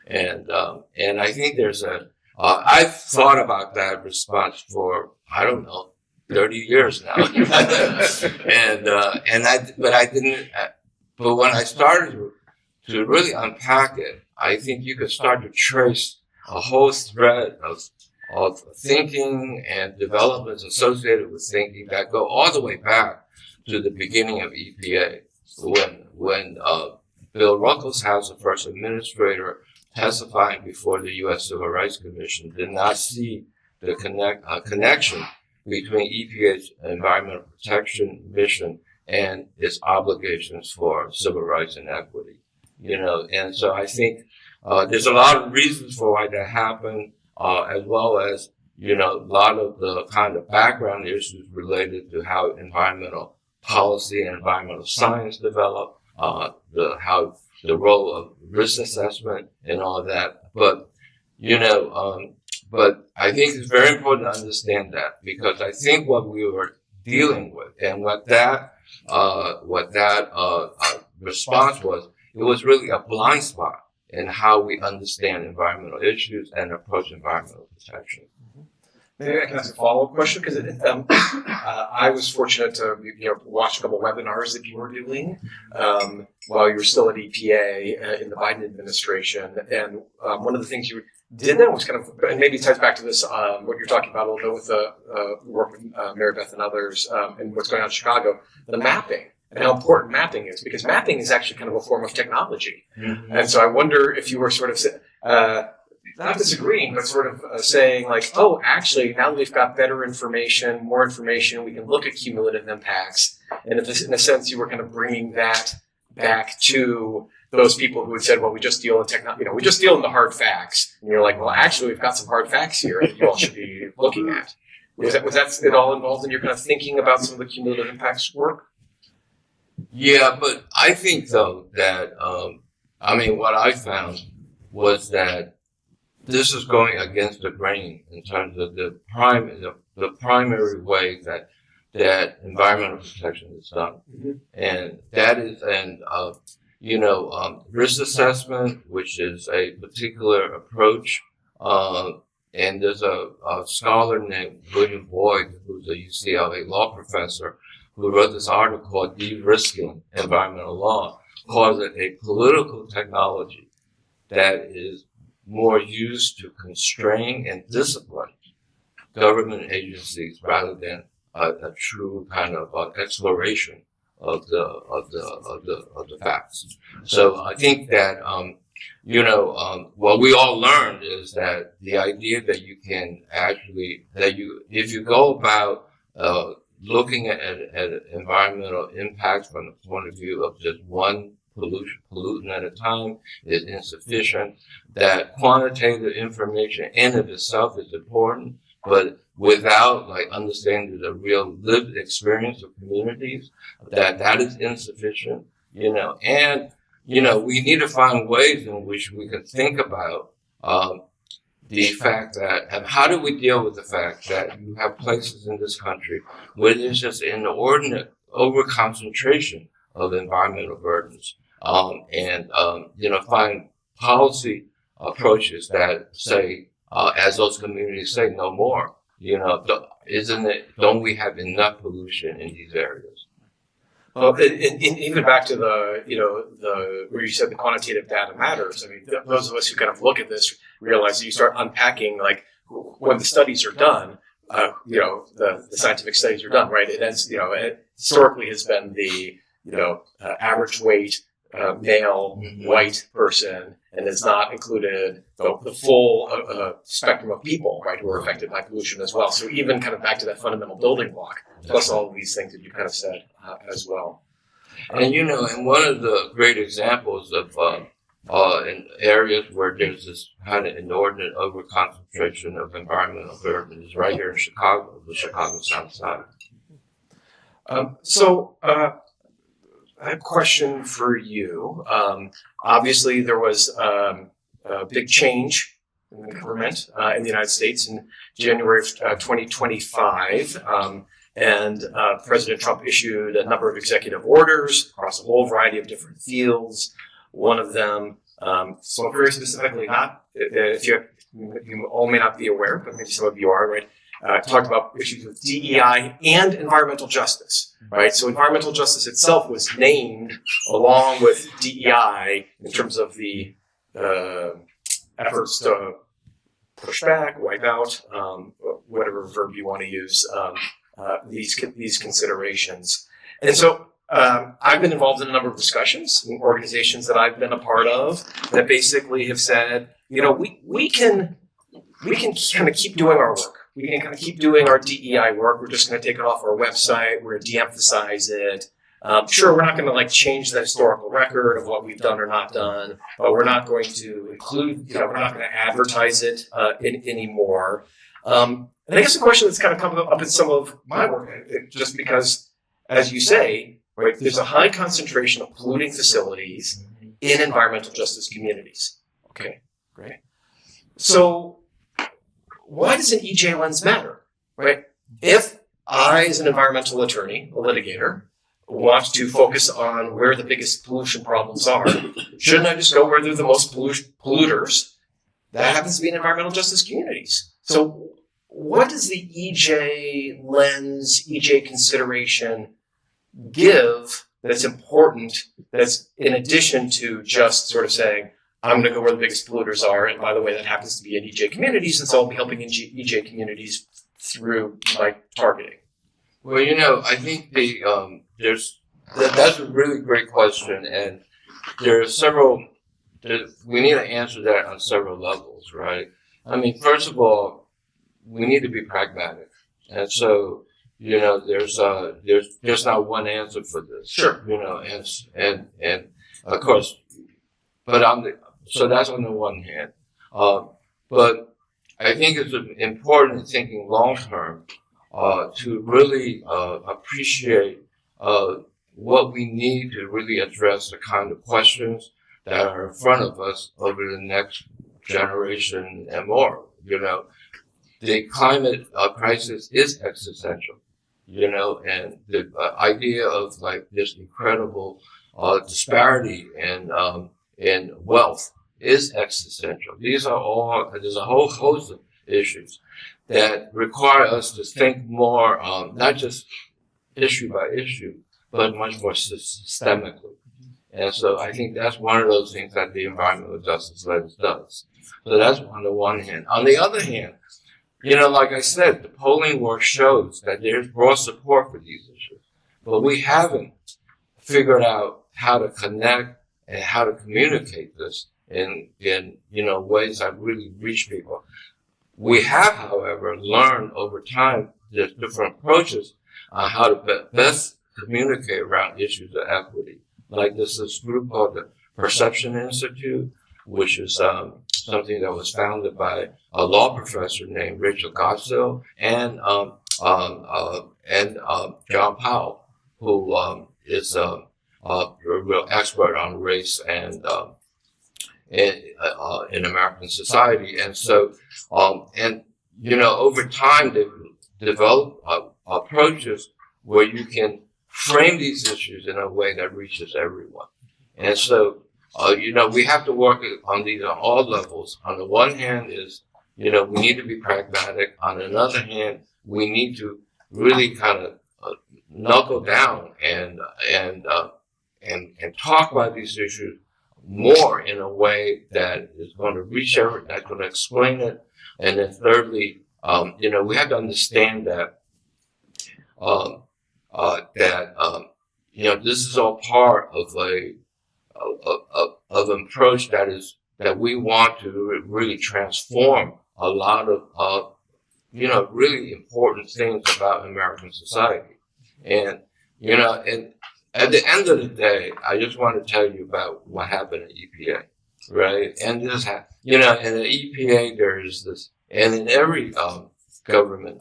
And I think I've thought about that response for, I don't know, 30 years now. But when I started to really unpack it, I think you could start to trace a whole thread of thinking and developments associated with thinking that go all the way back to the beginning of EPA, when Bill Ruckelshaus, the first administrator testifying before the U.S. Civil Rights Commission, did not see the connection between EPA's environmental protection mission and its obligations for civil rights and equity. And so I think there's a lot of reasons for why that happened, as well as, a lot of the kind of background issues related to how environmental policy and environmental science develop, how the role of risk assessment and all of that. But, but I think it's very important to understand that, because I think what we were dealing with and what that response was, it was really a blind spot in how we understand environmental issues and approach environmental protection. Maybe I can ask a follow-up question, because I was fortunate to watch a couple webinars that you were doing while you were still at EPA in the Biden administration. And one of the things you did then was kind of, and maybe it ties back to this, what you're talking about a little bit with the work with Mary Beth and others and what's going on in Chicago, the mapping. And how important mapping is, because mapping is actually kind of a form of technology. Mm-hmm. And so I wonder if you were sort of, not disagreeing, but sort of saying like, oh, actually, now that we've got better information, more information, we can look at cumulative impacts. And if in a sense you were kind of bringing that back to those people who had said, well, we just deal in we just deal in the hard facts. And you're like, well, actually, we've got some hard facts here that you all should be looking at. Was that it all involved in your kind of thinking about some of the cumulative impacts work? Yeah, but I think, though, that, what I found was that this is going against the grain in terms of the primary way that environmental protection is done. Mm-hmm. And that is, risk assessment, which is a particular approach. And there's a scholar named William Boyd, who's a UCLA law professor, who wrote this article called De-Risking Environmental Law, calls it a political technology that is more used to constrain and discipline government agencies rather than a true kind of exploration of the facts. So I think that what we all learned is that the idea that you can actually if you go about looking at environmental impacts from the point of view of just one pollutant at a time is insufficient. That quantitative information in of itself is important, but without understanding the real lived experience of communities, that is insufficient. And we need to find ways in which we can think about the fact that, and how do we deal with the fact that you have places in this country where there's just an inordinate overconcentration of environmental burdens, find policy approaches that say, as those communities say, no more. Don't we have enough pollution in these areas? Well, and even back to the where you said the quantitative data matters. I mean, those of us who kind of look at this realize that you start unpacking, when the studies are done, the scientific studies are done, right? It ends, it historically has been the, average weight, male, white person, and has not included the full spectrum of people, right, who are affected by pollution as well. So even kind of back to that fundamental building block, plus all of these things that you kind of said as well. And and one of the great examples of in areas where there's this kind of inordinate overconcentration of environmental burden is right here in Chicago, the Chicago South Side. I have a question for you. Obviously, there was a big change in the government in the United States in January of 2025. And President Trump issued a number of executive orders across a whole variety of different fields. One of them spoke very specifically, you all may not be aware, but maybe some of you are, right? Talked about issues with DEI and environmental justice, right? So environmental justice itself was named along with DEI in terms of the efforts to push back, wipe out, whatever verb you want to use, these considerations. And so I've been involved in a number of discussions in organizations that I've been a part of that basically have said, we can kind of keep doing our work. We can kind of keep doing our DEI work. We're just going to take it off our website. We're going to de-emphasize it. Sure, we're not going to change the historical record of what we've done or not done, but we're not going to include, we're not going to advertise it anymore. And I guess the question that's kind of come up in some of my work, just because, as you say, right, there's a high concentration of polluting facilities in environmental justice communities. Okay, great. So why does an EJ lens matter, right? If I, as an environmental attorney, a litigator, want to focus on where the biggest pollution problems are, shouldn't I just go where they're the most polluters? That happens to be in environmental justice communities. So what does the EJ lens, EJ consideration give that's important, that's in addition to just sort of saying, I'm going to go where the biggest polluters are, and by the way, that happens to be in EJ communities, and so I'll be helping in EJ communities through my targeting? Well, I think that's a really great question, and there are several. We need to answer that on several levels, right? I mean, first of all, we need to be pragmatic, and so there's not one answer for this. Sure. And of course, but so that's on the one hand. But I think it's important thinking long term to really appreciate what we need to really address the kind of questions that are in front of us over the next generation and more. The climate crisis is existential, and the idea of this incredible disparity in wealth is existential. There's a whole host of issues that require us to think more, not just issue by issue, but much more systemically. And so I think that's one of those things that the environmental justice lens does. So that's on the one hand. On the other hand, like I said, the polling work shows that there's broad support for these issues, but we haven't figured out how to connect and how to communicate this in ways that really reach people. We have, however, learned over time there's different approaches on how to best communicate around issues of equity. Like there's this group called the Perception Institute, which is something that was founded by a law professor named Rachel Godsill and John Powell, who is a real expert on race and in American society. And so, over time, they've developed approaches where you can frame these issues in a way that reaches everyone. And so, we have to work on these on all levels. On the one hand is, we need to be pragmatic. On another hand, we need to really kind of knuckle down and talk about these issues more in a way that is going to reach everyone, that's going to explain it. And then thirdly, we have to understand that this is all part of an approach that we want to really transform a lot of really important things about American society. And at the end of the day, I just want to tell you about what happened at EPA, right? And in the EPA, there's this, and in every government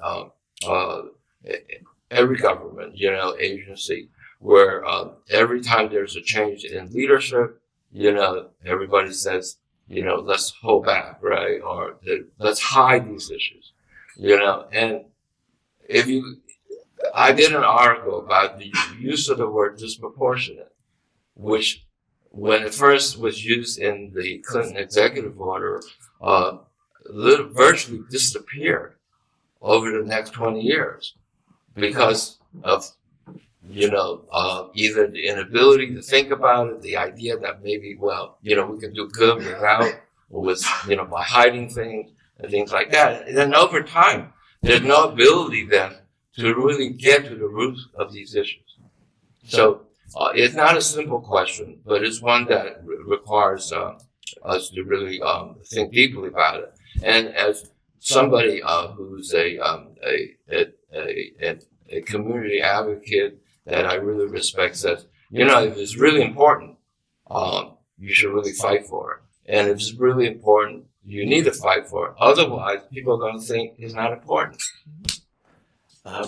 agency, where every time there's a change in leadership, everybody says, let's hold back, right? Or let's hide these issues, and I did an article about the use of the word disproportionate, which when it first was used in the Clinton executive order, virtually disappeared over the next 20 years because of, either the inability to think about it, the idea that maybe, we can do good without, by hiding things and things like that. And then over time, there's no ability then to really get to the roots of these issues. So it's not a simple question, but it's one that requires us to really think deeply about it. And as somebody who's a community advocate that I really respect says, if it's really important, you should really fight for it. And if it's really important, you need to fight for it. Otherwise, people are going to think it's not important. A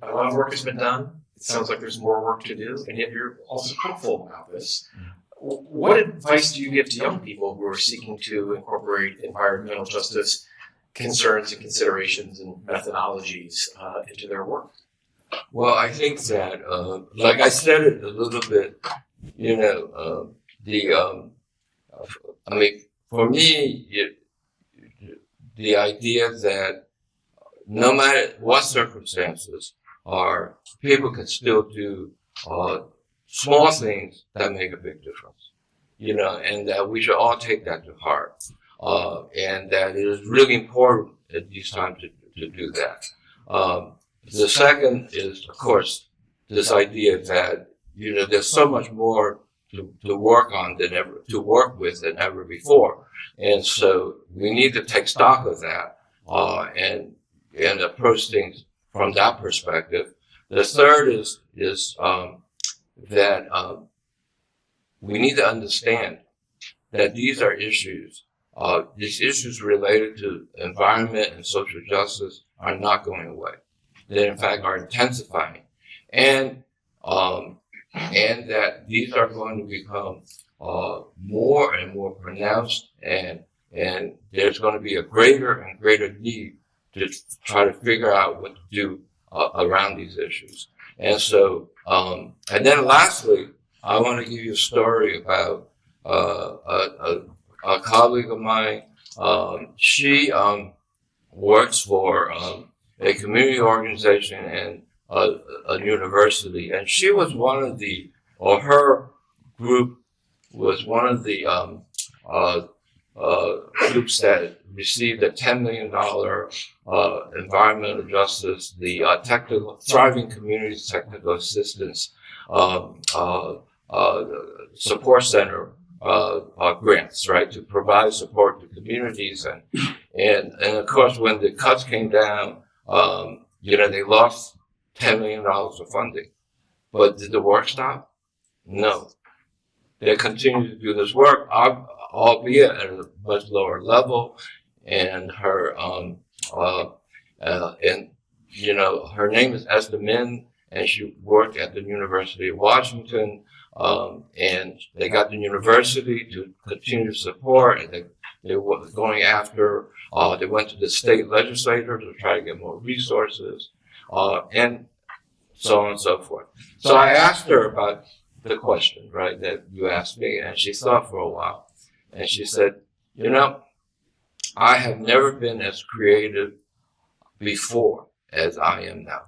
lot of work has been done. It sounds like there's more work to do, and yet you're also hopeful about this. What advice do you give to young people who are seeking to incorporate environmental justice concerns and considerations and methodologies into their work? Well, I think that, like I said it a little bit, for me, the idea that no matter what circumstances are, people can still do small things that make a big difference, and that we should all take that to heart, and that it is really important at these times to do that. The second is, of course, this idea that there's so much more to work with than ever before, and so we need to take stock of that and approach things from that perspective. The third is that we need to understand that these are issues. These issues related to environment and social justice are not going away. They, in fact, are intensifying, and that these are going to become more and more pronounced, and there's going to be a greater and greater need to try to figure out what to do around these issues. And so, and then lastly, I want to give you a story about a colleague of mine. She works for a community organization and a university, and she was her group was one of the groups that received a $10 million environmental justice, the Thriving Communities Technical Assistance support center grants, right, to provide support to communities, and of course when the cuts came down, they lost $10 million of funding. But did the work stop? No. They continue to do this work, albeit at a much lower level, and her her name is Esther Min, and she worked at the University of Washington, and they got the university to continue to support, and they were going after, they went to the state legislature to try to get more resources, and so on and so forth. So I asked her about the question, right, that you asked me, and she thought for a while, and she said, I have never been as creative before as I am now.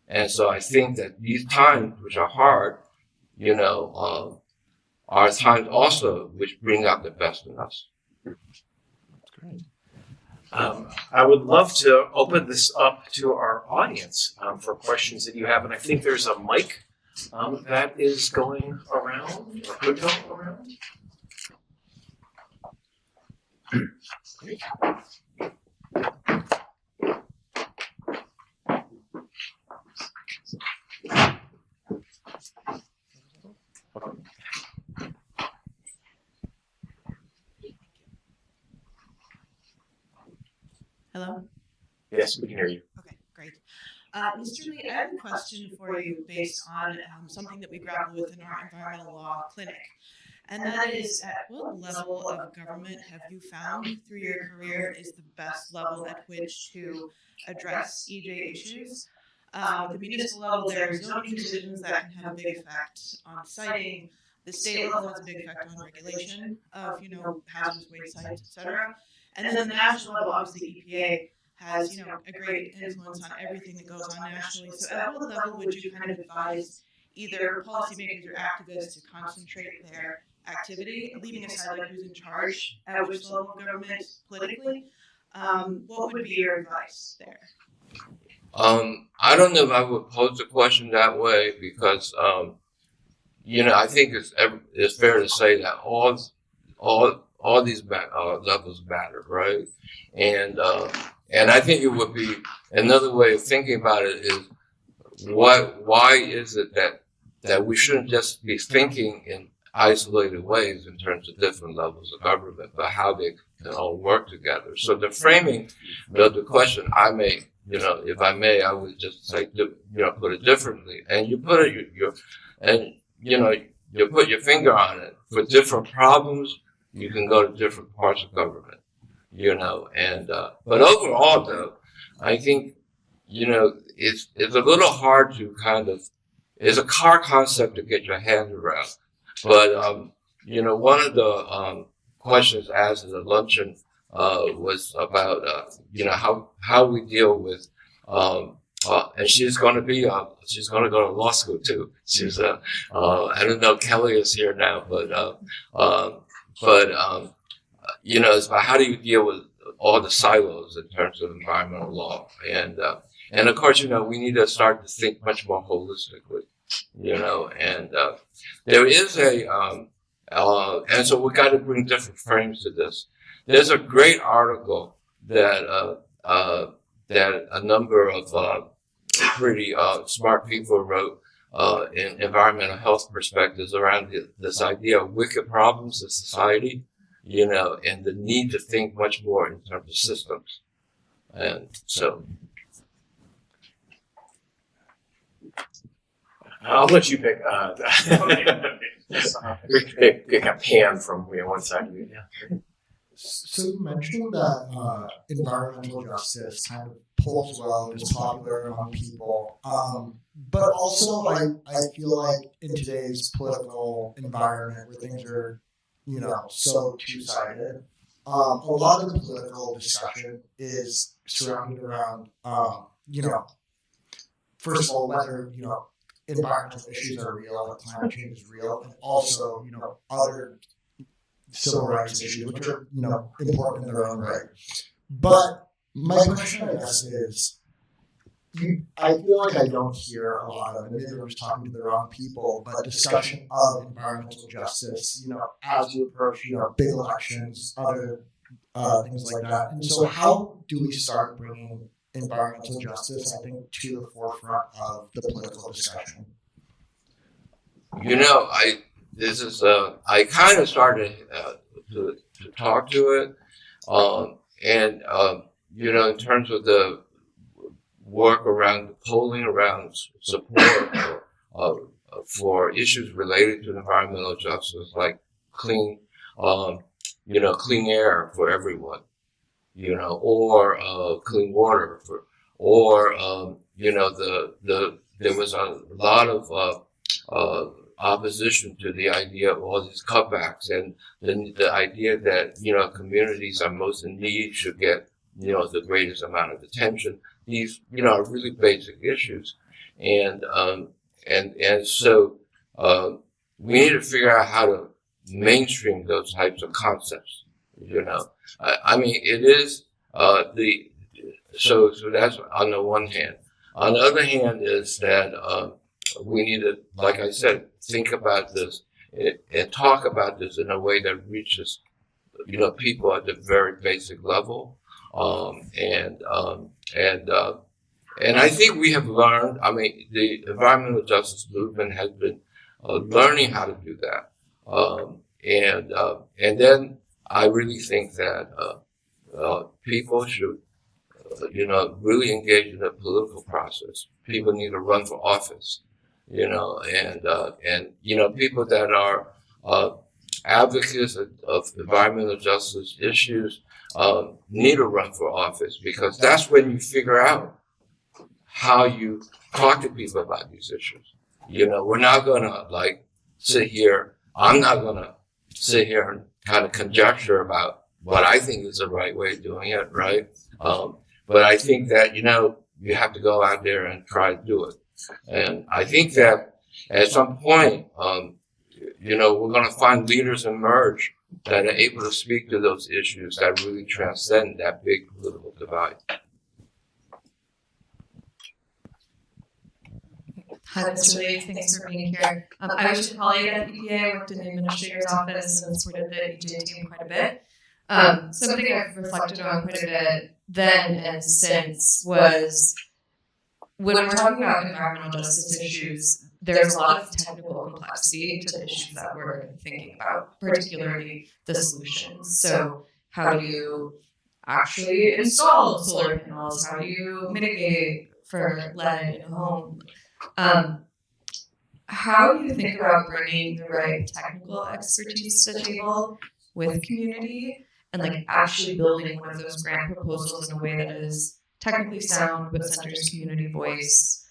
And so I think that these times, which are hard, are times also which bring out the best in us. That's great. I would love to open this up to our audience for questions that you have. And I think there's a mic that is going around, or could go around. Hello? Yes, we can hear you. Okay, great. Mr. Lee, I have a question for you based on something that we grapple with in our environmental law clinic. And that is, at what level of government have you found through your career is the best level at which to address EJ issues? At the municipal level, there are zoning decisions that can have a big effect on siting. The state level has a big effect on regulation of, hazardous waste sites, et cetera. And then the national level, obviously EPA has, a great influence on everything that goes on nationally. So at what level would you kind of advise either policymakers or activists to concentrate their activity, leaving aside like who's in charge at which level of government politically? What would be your advice there? I don't know if I would pose the question that way because, I think it's fair to say that all these levels matter, right? And I think it would be another way of thinking about it is why is it that we shouldn't just be thinking in isolated ways in terms of different levels of government, but how they can all work together. So the framing of the question, I may, if I may, I would just say, put it differently. And you put it, you put your finger on it. For different problems, you can go to different parts of government, but overall though, I think, it's a little hard to it's a car concept to get your hands around. But, one of the questions asked at the luncheon was about, how we deal with, and she's going to go to law school too. She's, I don't know, Kelly is here now, but it's about how do you deal with all the silos in terms of environmental law. And of course, we need to start to think much more holistically. And there is and so we got to bring different frames to this. There's a great article that a number of pretty smart people wrote in environmental health perspectives around this idea of wicked problems of society, and the need to think much more in terms of systems. And so. I'll let you pick. Pick a pan from one side of you. Yeah. So you mentioned that environmental justice kind of pulls well, is popular among people. But also, I feel like in today's political environment where things are, so two-sided, a lot of the political discussion is surrounded around, first of all, whether, environmental issues are real, like climate change is real, and also, other civil rights issues, which are, important in their own right. But my question, I guess, is I feel like I don't hear a lot of, and maybe I'm just talking to the wrong people, but discussion of environmental justice, as you approach, big elections, other things like that. And so how do we start bringing environmental justice, I think, to the forefront of the political discussion? I kind of started to talk to it, in terms of the work around the polling around support for issues related to environmental justice, like clean air for everyone, or clean water there was a lot of opposition to the idea of all these cutbacks, and the idea that communities are most in need should get the greatest amount of attention. These are really basic issues, and so we need to figure out how to mainstream those types of concepts. I mean, it is so that's on the one hand. On the other hand is that we need to, like I said, think about this and talk about this in a way that reaches people at the very basic level. And I think we have learned. I mean, the environmental justice movement has been learning how to do that. And then I really think that people should, really engage in the political process. People need to run for office, and people that are advocates of environmental justice issues need to run for office, because that's when you figure out how you talk to people about these issues. We're not going to sit here. I'm not going to sit here and kind of conjecture about what I think is the right way of doing it, right? But I think that, you have to go out there and try to do it. And I think that at some point, we're going to find leaders emerge that are able to speak to those issues that really transcend that big political divide. Hi, Mr. Lee. Thanks for being here. I was your colleague at the EPA. I worked in the administrator's office and supported the EJ team quite a bit. Something I've reflected on quite a bit then and since was when we're talking about environmental justice issues, there's a lot of technical complexity to the issues that we're thinking about, particularly the solutions. So how do you actually install solar panels? How do you mitigate for lead in a home? How do you think about bringing the right technical expertise to the table with community and actually building one of those grant proposals in a way that is technically sound but centers community voice?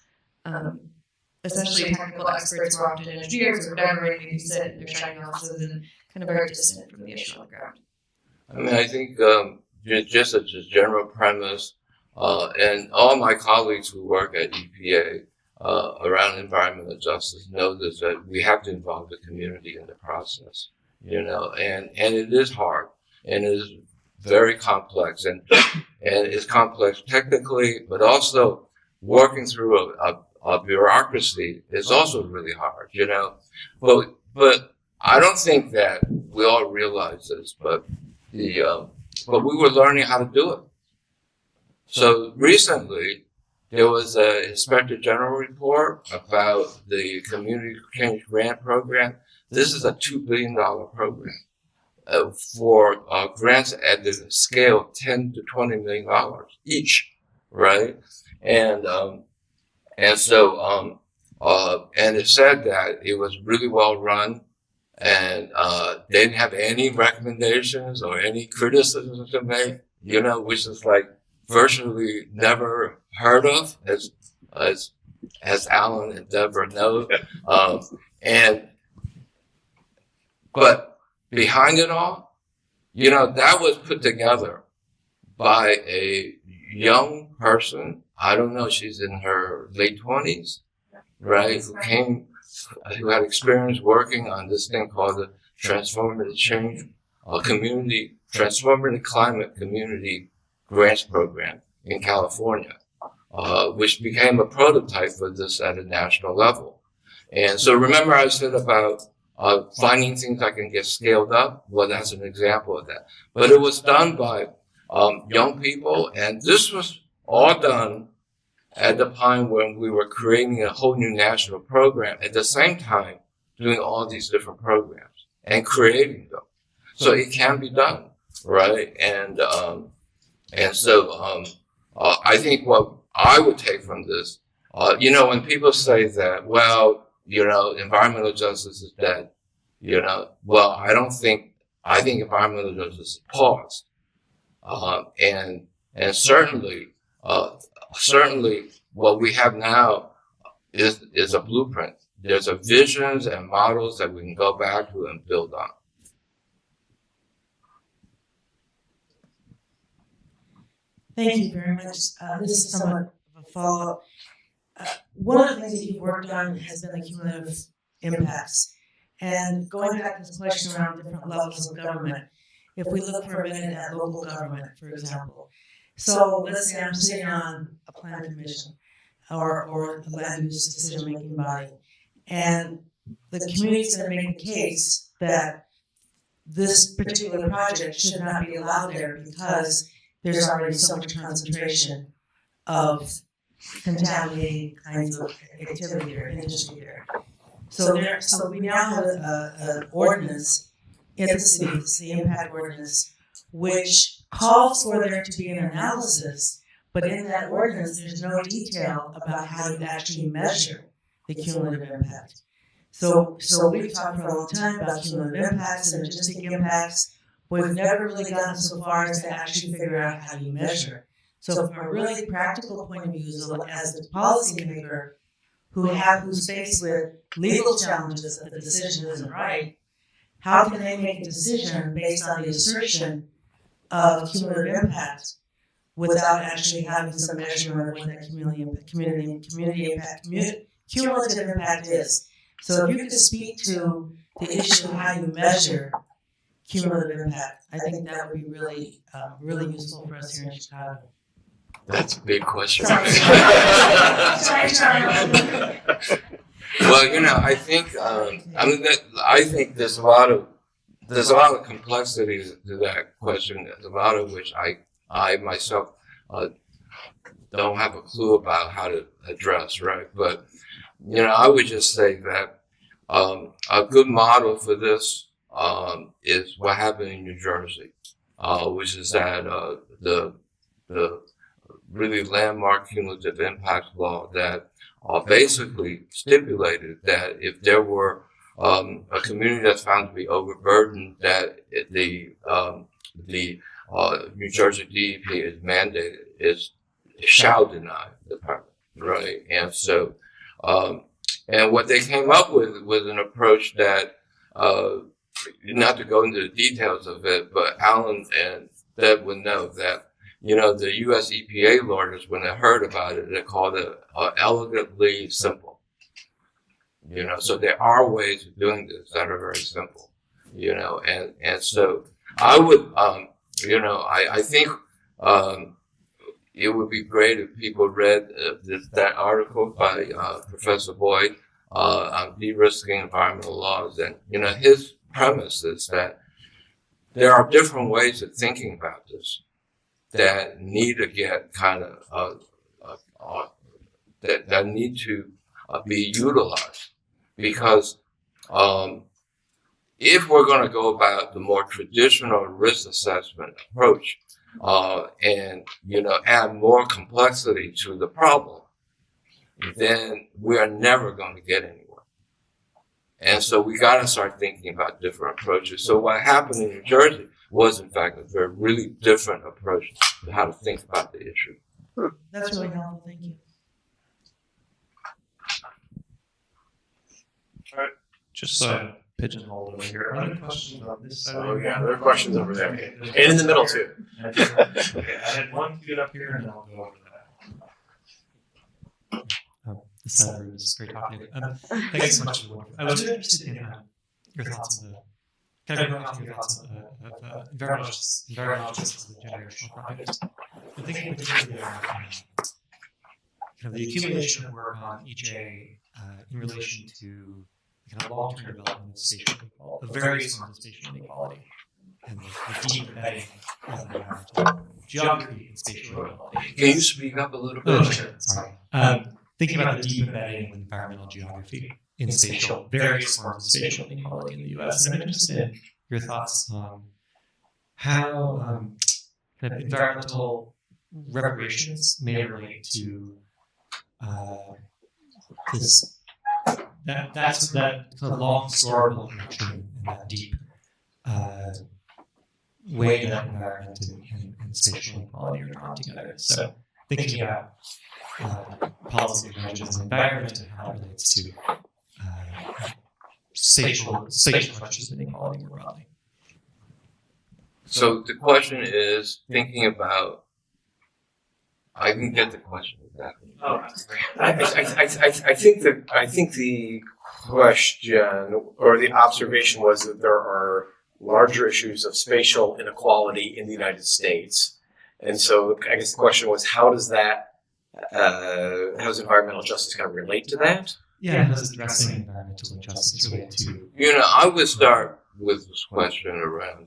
Essentially, technical experts who are often engineers or whatever, and maybe sit in their shiny offices and kind of very distant from the issue on the ground. I mean, I think just as a general premise, and all my colleagues who work at EPA around environmental justice know this, that we have to involve the community in the process, and it is hard, and it is very complex, and it's complex technically, but also working through a bureaucracy is also really hard, But I don't think that we all realize this, but we were learning how to do it. So recently, there was an Inspector General report about the Community Change Grant Program. This is a $2 billion program for grants at the scale of $10 to $20 million each, right? And so it said that it was really well run, and they didn't have any recommendations or any criticisms to make, which is virtually never heard of, as Alan and Deborah know. But behind it all, that was put together by a young person. I don't know, she's in her late 20s, right? Who had experience working on this thing called the Transformative Climate Community Grants Program in California, which became a prototype for this at a national level. And so remember I said about finding things that can get scaled up? Well, that's an example of that. But it was done by young people, and this was all done at the time when we were creating a whole new national program, at the same time doing all these different programs and creating them. So it can be done, right? And so I think what I would take from this, when people say that, well, environmental justice is dead, well, I think environmental justice is paused. And certainly what we have now is a blueprint. There's a visions and models that we can go back to and build on. Thank you very much. This is somewhat of a follow-up. One of the things that you've worked on has been the cumulative impacts. And going back to this question around different levels of government, if we look for a minute at local government, for example. So let's say I'm sitting on a planning commission or a land use decision-making body, and the community's going to make the case that this particular project should not be allowed there because there's already so much concentration of contaminating kinds of activity or industry there. So we now have an ordinance in the city, the impact ordinance, which calls for there to be an analysis, but in that ordinance there's no detail about how you actually measure the cumulative impact. So we've talked for a long time about cumulative impacts and logistic impacts. We've never really gotten so far as to actually figure out how you measure. So from a really practical point of view, as the policymaker who's faced with legal challenges that the decision isn't right, how can they make a decision based on the assertion of cumulative impact without actually having some measurement of what that cumulative impact is? So if you could speak to the issue of how you measure cumulative impact, I think that would be really, really useful for us here in Chicago. That's a big question. Sorry. Well, I think I think there's a lot of complexities to that question. A lot of which I myself don't have a clue about how to address, right? But I would just say that a good model for this is what happened in New Jersey, which is that the really landmark cumulative impact law that basically stipulated that if there were a community that's found to be overburdened, that the New Jersey DEP is mandated shall deny the permit, right? And so and what they came up with was an approach that not to go into the details of it, but Alan and Deb would know that the U.S. EPA lawyers, when they heard about it, they called it elegantly simple. So there are ways of doing this that are very simple. And so I would, I think it would be great if people read that article by Professor Boyd on de-risking environmental laws, and his premise is that there are different ways of thinking about this that need to get kind of that need to be utilized, because if we're going to go about the more traditional risk assessment approach and add more complexity to the problem, then we are never going to get anywhere. And so we got to start thinking about different approaches. So what happened in New Jersey was, in fact, a very really different approach to how to think about the issue. That's really helpful. Thank you. All right. Just pigeonhole over here. Are there questions on this side? Oh, yeah, there are questions over there. And in the middle, too. Okay, I had one queued up here, and then I'll go over to that. This side of the room is great talking to you. Thanks so much. I was interested in your thoughts on kind of going off your thoughts on environmental justice as a generational project. I'm thinking particularly kind of the accumulation of work on EJ in relation to kind of long-term development of spatial inequality, of various forms of spatial inequality, and the deep embedding of environmental geography in spatial inequality. Can you speak up a little bit? Oh, sure. Sorry. Thinking about the deep embedding of environmental geography in various forms of spatial inequality in the U.S. And I'm interested in your thoughts on how kind of environmental reparations may relate to that kind of long historical connection and that deep way that environment and spatial inequality are drawn together. So thinking about policy interventions in environment and how it relates to spatial questions of inequality more broadly. So the question is thinking about. I didn't get the question exactly. Oh, I think the question or the observation was that there are larger issues of spatial inequality in the United States, and so I guess the question was how does environmental justice kind of relate to that? Yeah, how does addressing environmental injustice relate to? I would start with this question around.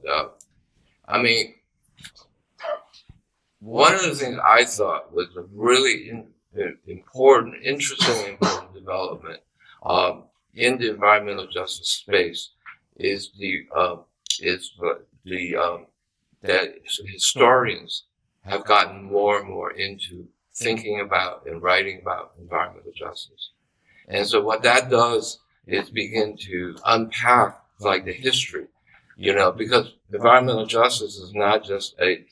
One of the things I thought was a really interesting development in the environmental justice space is that historians have gotten more and more into thinking about and writing about environmental justice. And so what that does is begin to unpack like the history, because environmental justice is not just a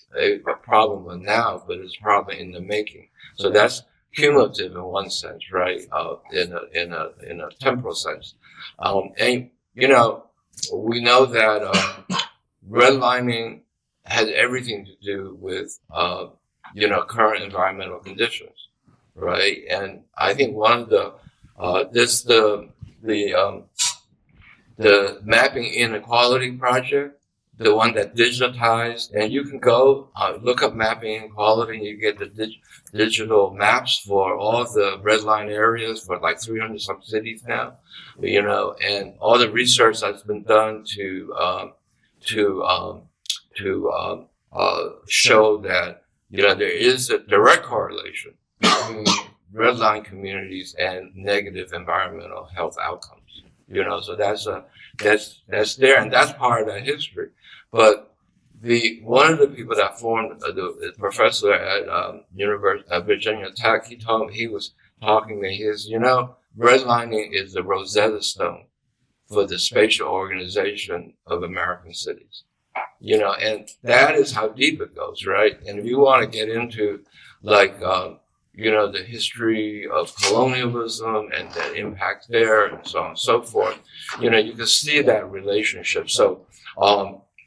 problem of now, but it's a problem in the making. So that's cumulative in one sense, right? In a temporal sense. And we know that redlining has everything to do with current environmental conditions, right? And I think one of the Mapping Inequality project, the one that digitized, and you can go look up Mapping Inequality and you get the digital maps for all the red line areas for like 300 some cities now, and all the research that's been done to show that, there is a direct correlation between red line communities and negative environmental health outcomes. So that's there, and that's part of that history. But one of the people that formed the professor at University of Virginia Tech, he was talking to me. He says, redlining is the Rosetta Stone for the spatial organization of American cities. And that is how deep it goes, right? And if you want to get into the history of colonialism and the impact there and so on and so forth, you can see that relationship. So,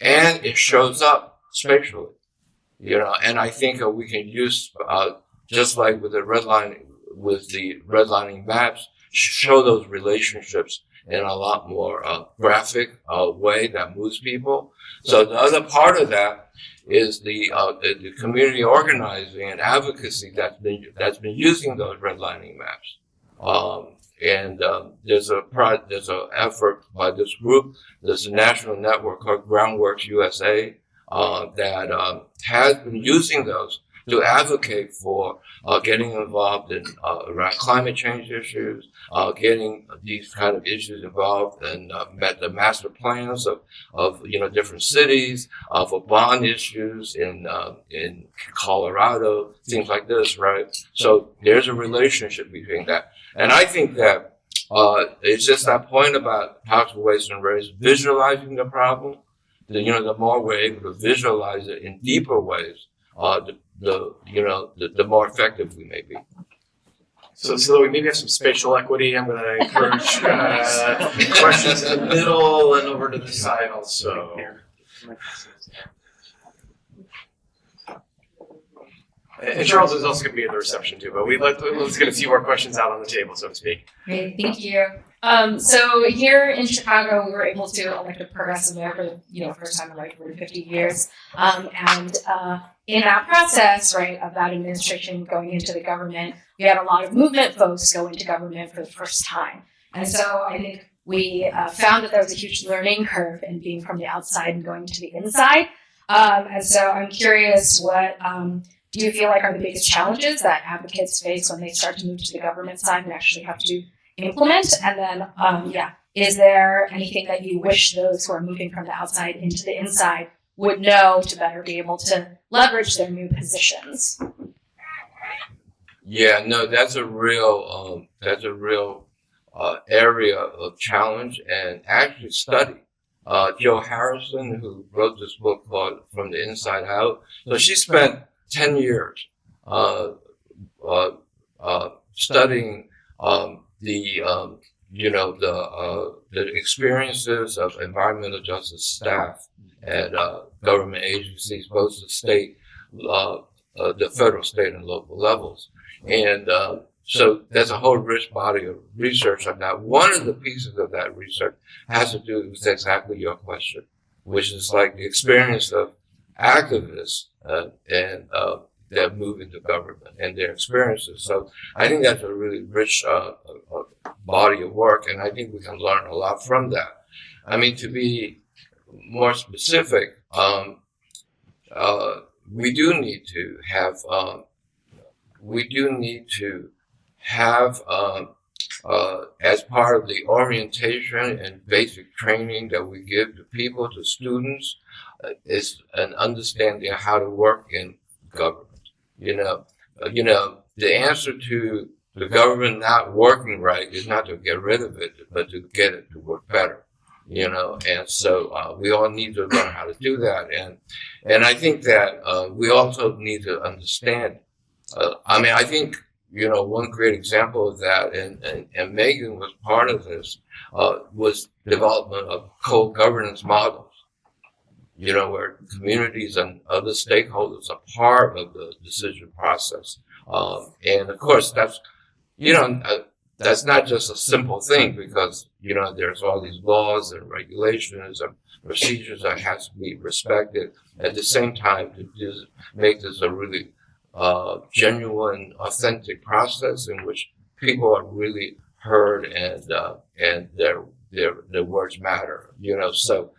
and it shows up spatially, and I think we can use, just like with the redlining maps, show those relationships in a lot more graphic way that moves people. So the other part of that is the community organizing and advocacy that's been using those redlining maps. There's an effort by this group. There's a national network called Groundworks USA that has been using those to advocate for getting involved in around climate change issues, getting these kind of issues involved in the master plans of different cities, for bond issues in Colorado, things like this, right? So there's a relationship between that, and I think that it's just that point about toxic waste and race, visualizing the problem. The more we're able to visualize it in deeper ways, the more effective we may be. So we maybe have some spatial equity. I'm going to encourage questions in the middle and over to the side also. And Charles is also going to be at the reception too, but let's get a few more questions out on the table, so to speak. Great, thank you. So here in Chicago, we were able to elect a progressive mayor for the first time in like 40, 50 years. in that process, right, of that administration going into the government, we had a lot of movement folks go into government for the first time. And so I think we found that there was a huge learning curve in being from the outside and going to the inside. And so I'm curious, what do you feel like are the biggest challenges that advocates face when they start to move to the government side and actually have to implement? And then, is there anything that you wish those who are moving from the outside into the inside would know to better be able to leverage their new positions? Yeah, no, that's a real area of challenge and actually study. Joe Harrison, who wrote this book called From the Inside Out, so she spent 10 years studying the experiences of environmental justice staff at government agencies, both the state, the federal, state, and local levels. And so there's a whole rich body of research on that. One of the pieces of that research has to do with exactly your question, which is like the experience of activists that move into government and their experiences. So I think that's a really rich body of work, and I think we can learn a lot from that. I mean, to be more specific, we do need to have as part of the orientation and basic training that we give to people, to students, is an understanding of how to work in government. The answer to the government not working right is not to get rid of it, but to get it to work better. And so we all need to learn how to do that. And I think that we also need to understand. I think, one great example of that, and Megan was part of this, was development of co-governance models, where communities and other stakeholders are part of the decision process. And of course, that's not just a simple thing, because, there's all these laws and regulations and procedures that has to be respected. At the same time, to make this a really genuine, authentic process in which people are really heard and their words matter. So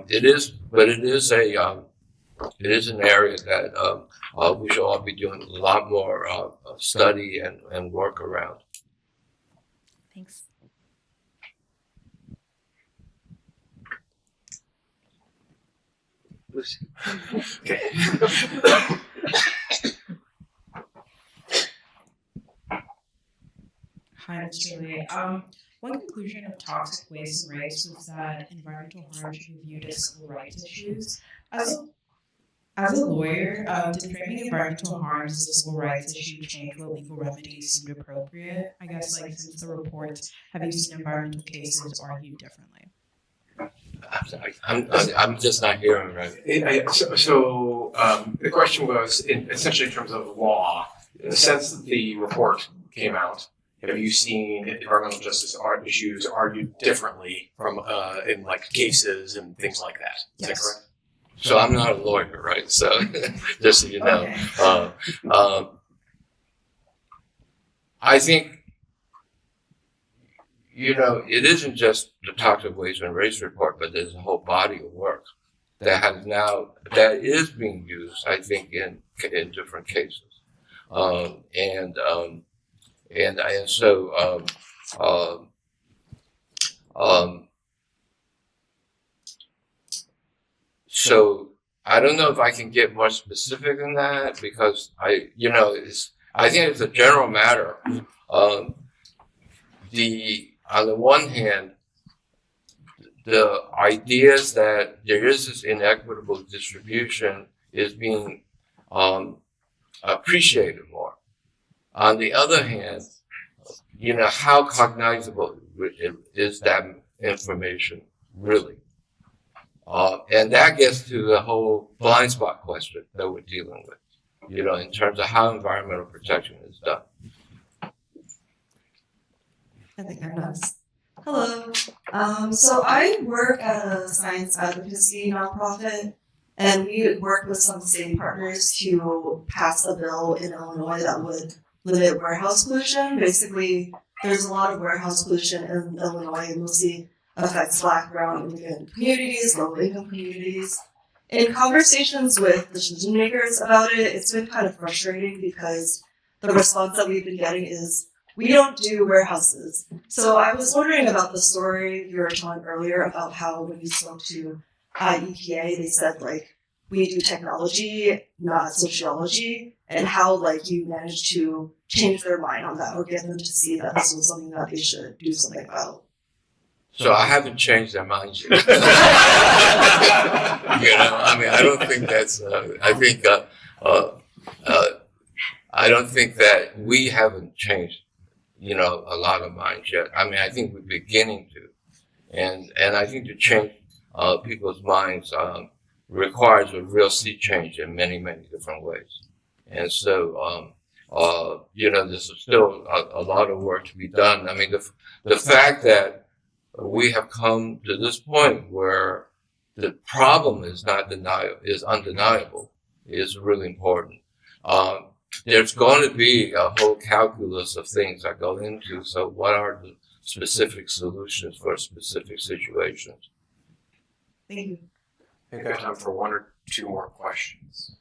it is an area that we should all be doing a lot more study and work around. Thanks. Okay. Hi, Mr. Lee. One conclusion of toxic waste and race was that environmental harm should be viewed as civil rights issues. As a lawyer, did framing environmental harm as a civil rights issue change what legal remedies seemed appropriate? I guess, since the report, have you seen environmental cases argued differently? I'm sorry, I'm just not hearing right. So the question was, essentially in terms of law, in the sense that the report came out, have you seen environmental justice issues argued differently from in cases and things like that? Is that correct? So I'm not a lawyer, right? So just so you know, okay. I think it isn't just the toxic waste and race report, but there's a whole body of work that is being used, I think, in different cases, So I don't know if I can get more specific than that, because I think it's a general matter. On the one hand, the ideas that there is this inequitable distribution is being appreciated more. On the other hand, how cognizable is that information really? And that gets to the whole blind spot question that we're dealing with, in terms of how environmental protection is done. I think I'm next. Hello. So I work at a science advocacy nonprofit, And we worked with some state partners to pass a bill in Illinois that would limit warehouse pollution. Basically, there's a lot of warehouse pollution in Illinois, and mostly affects Black, brown, immigrant communities, low-income communities. In conversations with decision makers about it, it's been kind of frustrating because the response that we've been getting is, we don't do warehouses. So I was wondering about the story you were telling earlier about how when you spoke to EPA, they said, like, we do technology, not sociology, and how, like, you managed to change their mind on that or get them to see that this was something that they should do something about. So I haven't changed their minds yet. I mean, I don't think that's, I don't think that we haven't changed, a lot of minds yet. I mean, I think we're beginning to. And I think to change people's minds requires a real sea change in many, many different ways. And so, there's still a lot of work to be done. I mean, the fact that we have come to this point where the problem is undeniable is really important. There's going to be a whole calculus of things that go into, so what are the specific solutions for specific situations? Thank you. I think I have time for one or two more questions.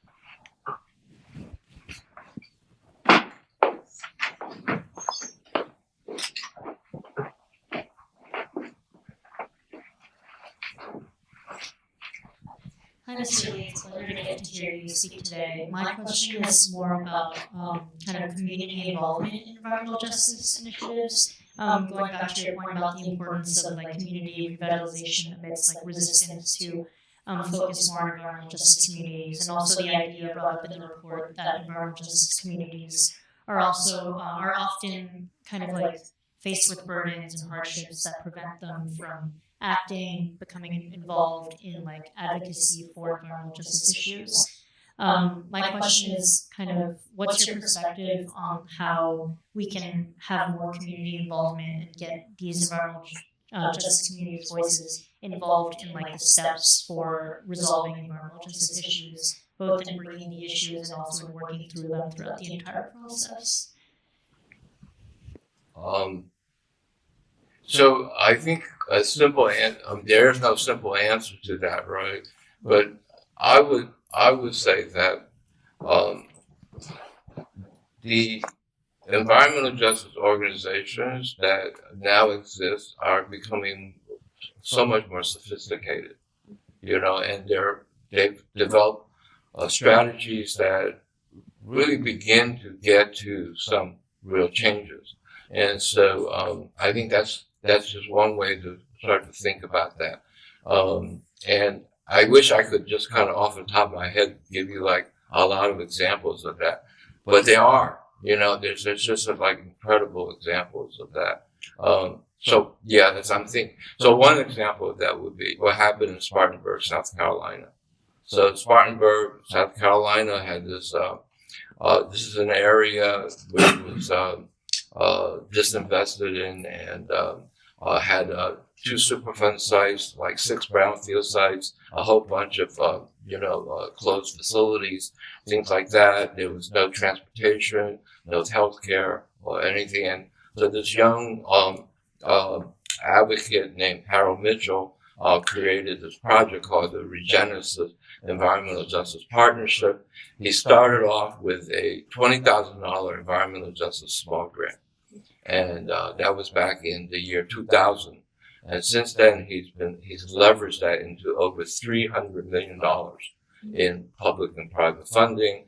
Hi, Mr. Lee. It's a pleasure to get to hear you speak today. My question is more about kind of community involvement in environmental justice initiatives. Going back to your point about the importance of like community revitalization amidst like resistance to focus more on environmental justice communities, and also the idea brought up in the report that environmental justice communities are often kind of like faced with burdens and hardships that prevent them from acting, becoming involved in like advocacy for environmental justice issues. My question is kind of, what's your perspective on how we can have more community involvement and get these environmental justice communities' voices involved in like the steps for resolving environmental justice issues, both in bringing the issues and also in working through them throughout the entire process? So I think a simple there's no simple answer to that, right? But I would say that the environmental justice organizations that now exist are becoming so much more sophisticated, and they've developed strategies that really begin to get to some real changes. And so I think that's just one way to start to think about that. And I wish I could just kind of off the top of my head give you like a lot of examples of that, but there are, there's just like incredible examples of that. So yeah, that's I'm thinking. So one example of that would be what happened in Spartanburg, South Carolina. So Spartanburg, South Carolina had this. This is an area where it was disinvested in and had 2 Superfund sites, like 6 brownfield sites, a whole bunch of closed facilities, things like that. There was no transportation, no healthcare or anything. And so this young advocate named Harold Mitchell created this project called the Regenesis Environmental Justice Partnership. He started off with a $20,000 environmental justice small grant. And that was back in the year 2000. And since then, he's leveraged that into over $300 million in public and private funding.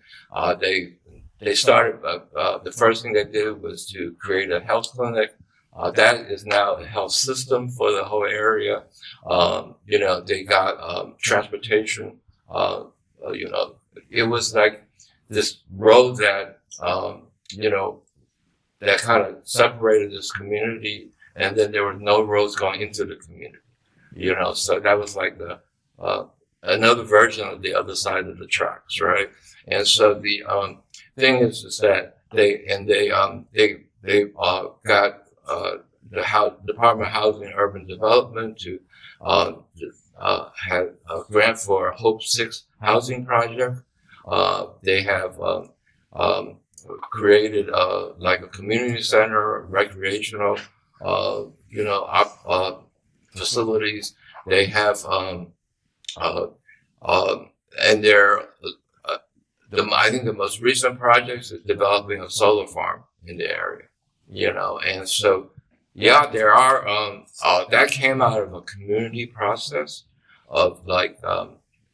They started, the first thing they did was to create a health clinic. That is now a health system for the whole area. They got transportation. It was like this road that, that kind of separated this community, and then there were no roads going into the community, so that was like the another version of the other side of the tracks, right? And so the thing is that they got the Department of Housing and Urban Development to had a grant for Hope 6 housing project. They have created like a community center, recreational, facilities. They have, and they're, I think the most recent projects is developing a solar farm in the area, and so, yeah, there are, that came out of a community process of like,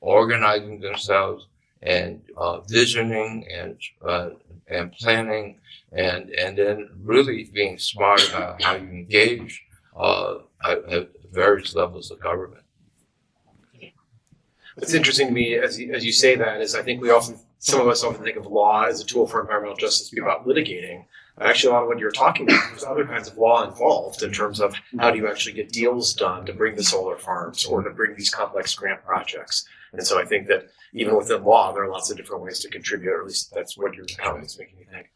organizing themselves and, visioning and planning and then really being smart about how you engage, at various levels of government. What's interesting to me as you say that is I think some of us often think of law as a tool for environmental justice to be about litigating. But actually, a lot of what you're talking about, there's other kinds of law involved in terms of how do you actually get deals done to bring the solar farms or to bring these complex grant projects. And so I think that even within law, there are lots of different ways to contribute, or at least that's what your comment is making me think.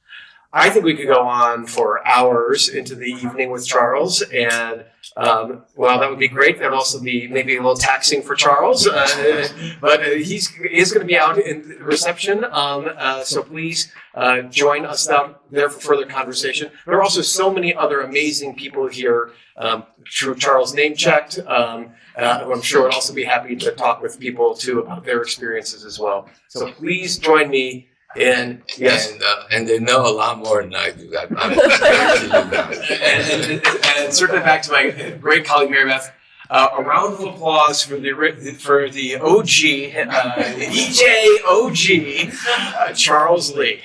I think we could go on for hours into the evening with Charles, and well, that would be great. That would also be maybe a little taxing for Charles, but he is going to be out in the reception, so please join us out there for further conversation. There are also so many other amazing people here. Charles name-checked. I'm sure would also be happy to talk with people, too, about their experiences as well. So please join me. And yes, and they know a lot more than I do. And certainly back to my great colleague Mary Beth. A round of applause for the OG, EJ OG, Charles Lee.